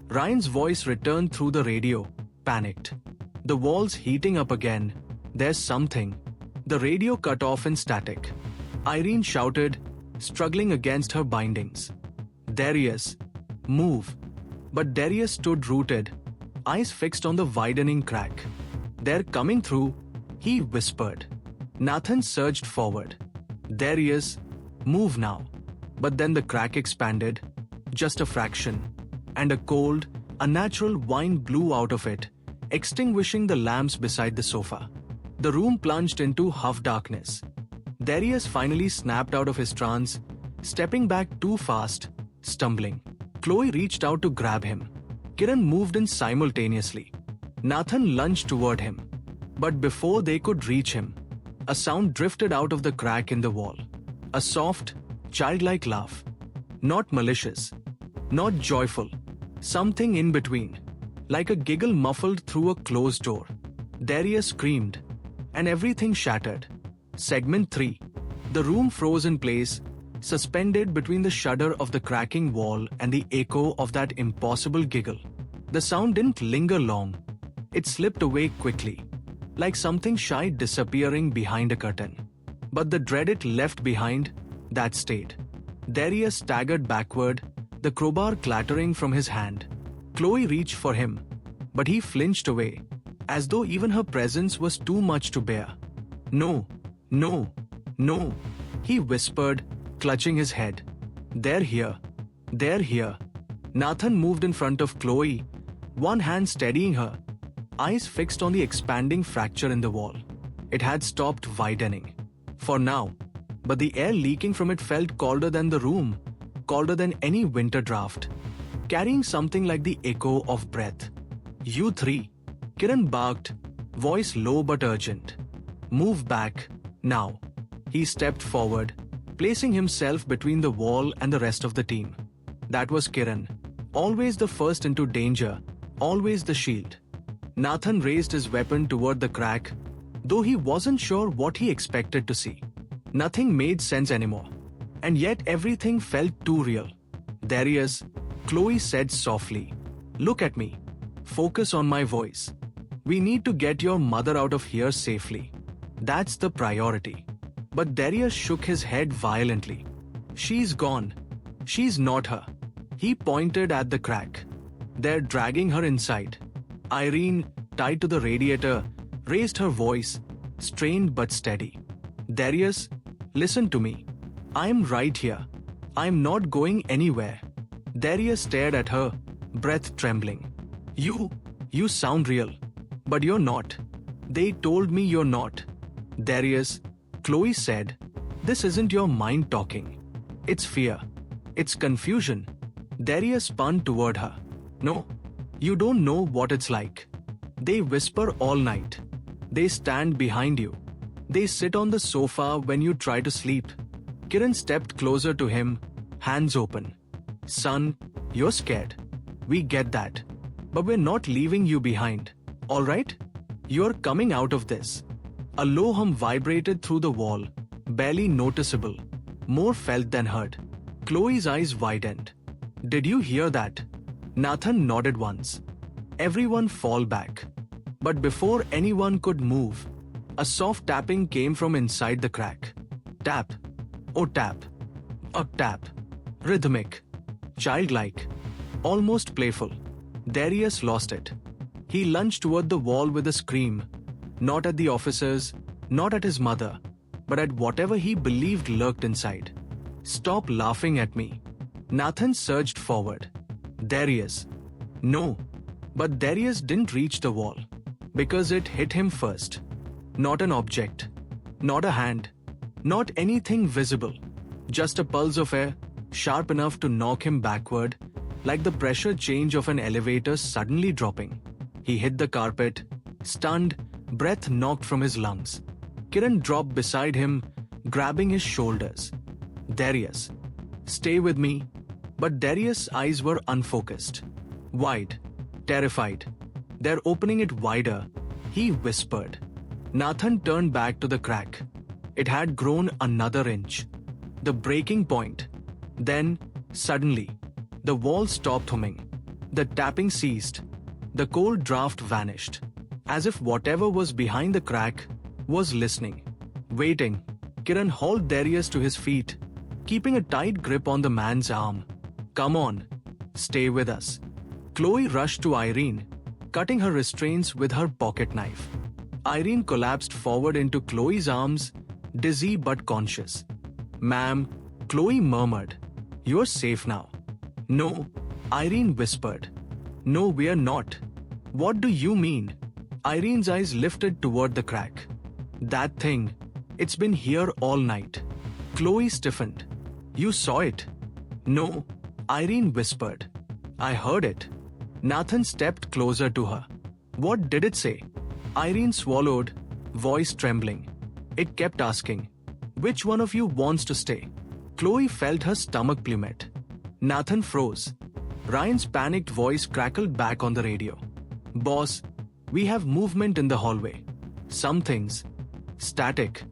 Ryan's voice returned through the radio, panicked. The wall's heating up again. There's something. The radio cut off in static. Irene shouted, struggling against her bindings. Darius, move. But Darius stood rooted, eyes fixed on the widening crack. They're coming through, he whispered. Nathan surged forward. Darius, move now. But then the crack expanded, just a fraction, and a cold, unnatural wind blew out of it, extinguishing the lamps beside the sofa. The room plunged into half darkness. Darius finally snapped out of his trance, stepping back too fast, stumbling. Chloe reached out to grab him. Kiran moved in simultaneously. Nathan lunged toward him. But before they could reach him, a sound drifted out of the crack in the wall. A soft, childlike laugh. Not malicious. Not joyful. Something in between. Like a giggle muffled through a closed door. Darius screamed. And everything shattered. Segment 3. The room froze in place, suspended between the shudder of the cracking wall and the echo of that impossible giggle. The sound didn't linger long. It slipped away quickly, like something shy disappearing behind a curtain. But the dread it left behind, that stayed. Darius staggered backward, the crowbar clattering from his hand. Chloe reached for him, but he flinched away, as though even her presence was too much to bear. No, no, no, he whispered, clutching his head. They're here. They're here. Nathan moved in front of Chloe, one hand steadying her, eyes fixed on the expanding fracture in the wall. It had stopped widening. For now. But the air leaking from it felt colder than the room, colder than any winter draft, carrying something like the echo of breath. You three. Kiran barked, voice low but urgent. Move back, now. He stepped forward, placing himself between the wall and the rest of the team. That was Kiran, always the first into danger, always the shield. Nathan raised his weapon toward the crack, though he wasn't sure what he expected to see. Nothing made sense anymore. And yet everything felt too real. Darius, Chloe said softly, look at me. Focus on my voice. We need to get your mother out of here safely. That's the priority. But Darius shook his head violently. She's gone. She's not her. He pointed at the crack. They're dragging her inside. Irene, tied to the radiator, raised her voice, strained but steady. Darius, Listen to me. I'm right here. I'm not going anywhere. Darius stared at her, breath trembling. You sound real. But you're not. They told me you're not. Darius, Chloe said, this isn't your mind talking. It's fear. It's confusion. Darius spun toward her. No, you don't know what it's like. They whisper all night. They stand behind you. They sit on the sofa when you try to sleep. Kiran stepped closer to him, hands open. Son, you're scared. We get that. But we're not leaving you behind. Alright? You're coming out of this. A low hum vibrated through the wall, barely noticeable, more felt than heard. Chloe's eyes widened. Did you hear that? Nathan nodded once. Everyone fall back. But before anyone could move, a soft tapping came from inside the crack. Tap. Oh tap. A tap. Rhythmic. Childlike. Almost playful. Darius lost it. He lunged toward the wall with a scream. Not at the officers, not at his mother, but at whatever he believed lurked inside. Stop laughing at me. Nathan surged forward. Darius. No. But Darius didn't reach the wall. Because it hit him first. Not an object. Not a hand. Not anything visible. Just a pulse of air, sharp enough to knock him backward, like the pressure change of an elevator suddenly dropping. He hit the carpet, stunned, breath knocked from his lungs. Kiran dropped beside him, grabbing his shoulders. Darius. Stay with me. But Darius' eyes were unfocused. Wide. Terrified. They're opening it wider, he whispered. Nathan turned back to the crack. It had grown another inch. The breaking point. Then, suddenly, the wall stopped humming. The tapping ceased. The cold draft vanished. As if whatever was behind the crack was listening. Waiting. Kiran hauled Darius to his feet, keeping a tight grip on the man's arm. Come on. Stay with us. Chloe rushed to Irene, cutting her restraints with her pocket knife. Irene collapsed forward into Chloe's arms, dizzy but conscious. Ma'am, Chloe murmured. You're safe now. No, Irene whispered. No, we're not. What do you mean? Irene's eyes lifted toward the crack. That thing, it's been here all night. Chloe stiffened. You saw it? No, Irene whispered. I heard it. Nathan stepped closer to her. What did it say? Irene swallowed, voice trembling. It kept asking, which one of you wants to stay? Chloe felt her stomach plummet. Nathan froze. Ryan's panicked voice crackled back on the radio. Boss, we have movement in the hallway. Some things. Static.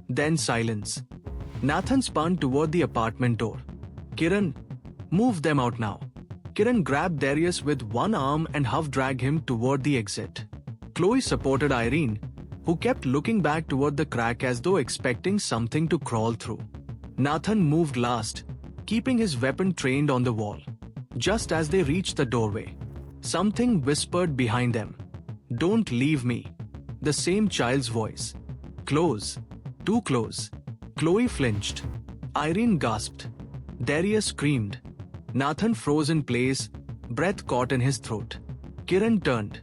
Then silence. Nathan spun toward the apartment door. Kiran, move them out now. Kiran grabbed Darius with one arm and half-dragged him toward the exit. Chloe supported Irene, who kept looking back toward the crack as though expecting something to crawl through. Nathan moved last, keeping his weapon trained on the wall. Just as they reached the doorway, something whispered behind them. Don't leave me. The same child's voice. Close. Too close. Chloe flinched. Irene gasped. Darius screamed. Nathan froze in place, breath caught in his throat. Kiran turned.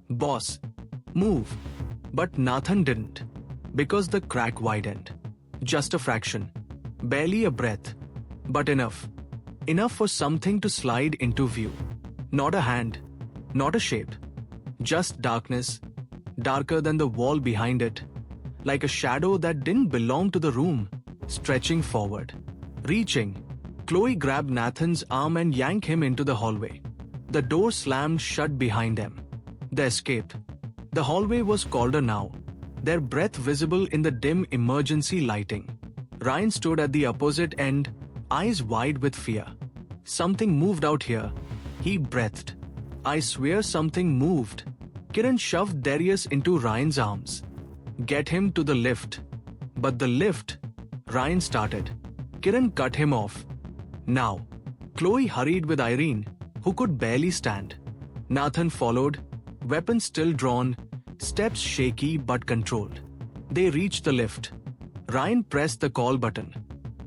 Boss, move. But Nathan didn't. Because the crack widened. Just a fraction. Barely a breath. But enough. Enough for something to slide into view. Not a hand. Not a shape. Just darkness. Darker than the wall behind it. Like a shadow that didn't belong to the room. Stretching forward. Reaching. Chloe grabbed Nathan's arm and yanked him into the hallway. The door slammed shut behind them. The escape. The hallway was colder now, their breath visible in the dim emergency lighting. Ryan stood at the opposite end, eyes wide with fear. Something moved out here. He breathed. I swear something moved. Kiran shoved Darius into Ryan's arms. Get him to the lift. But the lift, Ryan started. Kiran cut him off. Now. Chloe hurried with Irene, who could barely stand. Nathan followed, weapon still drawn, steps shaky but controlled. They reached the lift. Ryan pressed the call button.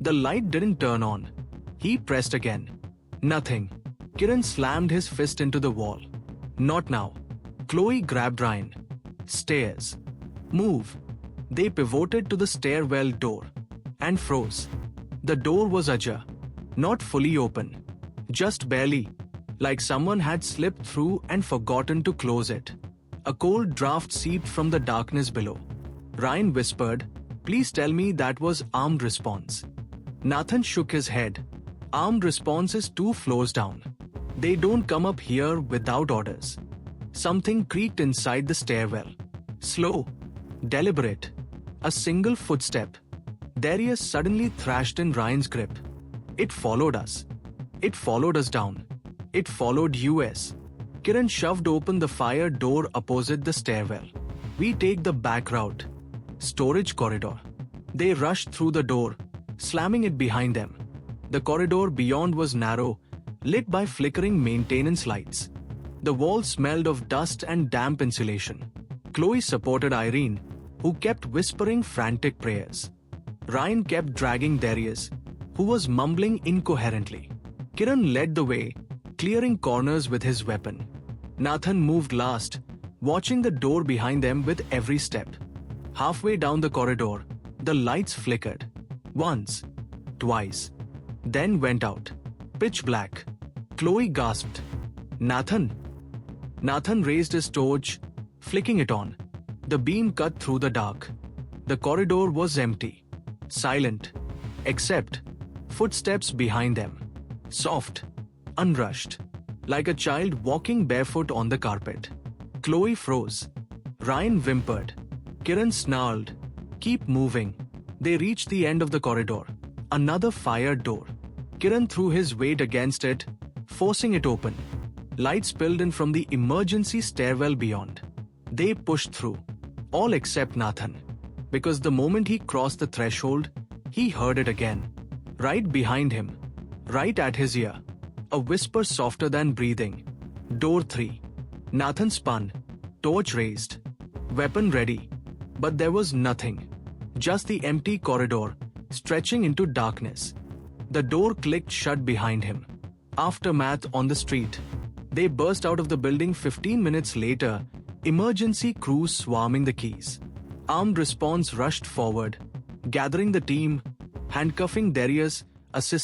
The light didn't turn on. He pressed again. Nothing. Kiran slammed his fist into the wall. Not now. Chloe grabbed Ryan. Stairs. Move. They pivoted to the stairwell door and froze. The door was ajar, not fully open, just barely, like someone had slipped through and forgotten to close it. A cold draft seeped from the darkness below. Ryan whispered, "Please tell me that was armed response." Nathan shook his head. Armed response is 2 floors down. They don't come up here without orders. Something creaked inside the stairwell. Slow, deliberate. A single footstep. Darius suddenly thrashed in Ryan's grip. It followed us. It followed us down. It followed us. Kiran shoved open the fire door opposite the stairwell. "We take the back route." Storage corridor. They rushed through the door, slamming it behind them. The corridor beyond was narrow, lit by flickering maintenance lights. The walls smelled of dust and damp insulation. Chloe supported Irene, who kept whispering frantic prayers. Ryan kept dragging Darius, who was mumbling incoherently. Kiran led the way, clearing corners with his weapon. Nathan moved last, watching the door behind them with every step. Halfway down the corridor, the lights flickered. Once, twice, then went out. Pitch black. Chloe gasped. "Nathan!" Nathan raised his torch, flicking it on. The beam cut through the dark. The corridor was empty. Silent. Except footsteps behind them. Soft. Unrushed. Like a child walking barefoot on the carpet. Chloe froze. Ryan whimpered. Kiran snarled. "Keep moving." They reached the end of the corridor. Another fire door. Kiran threw his weight against it, forcing it open. Light spilled in from the emergency stairwell beyond. They pushed through. All except Nathan. Because the moment he crossed the threshold, he heard it again. Right behind him. Right at his ear. A whisper softer than breathing. "Door 3. Nathan spun. Torch raised. Weapon ready. But there was nothing. Just the empty corridor, stretching into darkness. The door clicked shut behind him. Aftermath on the street. They burst out of the building 15 minutes later, emergency crews swarming the keys. Armed response rushed forward, gathering the team, handcuffing Darius, assisting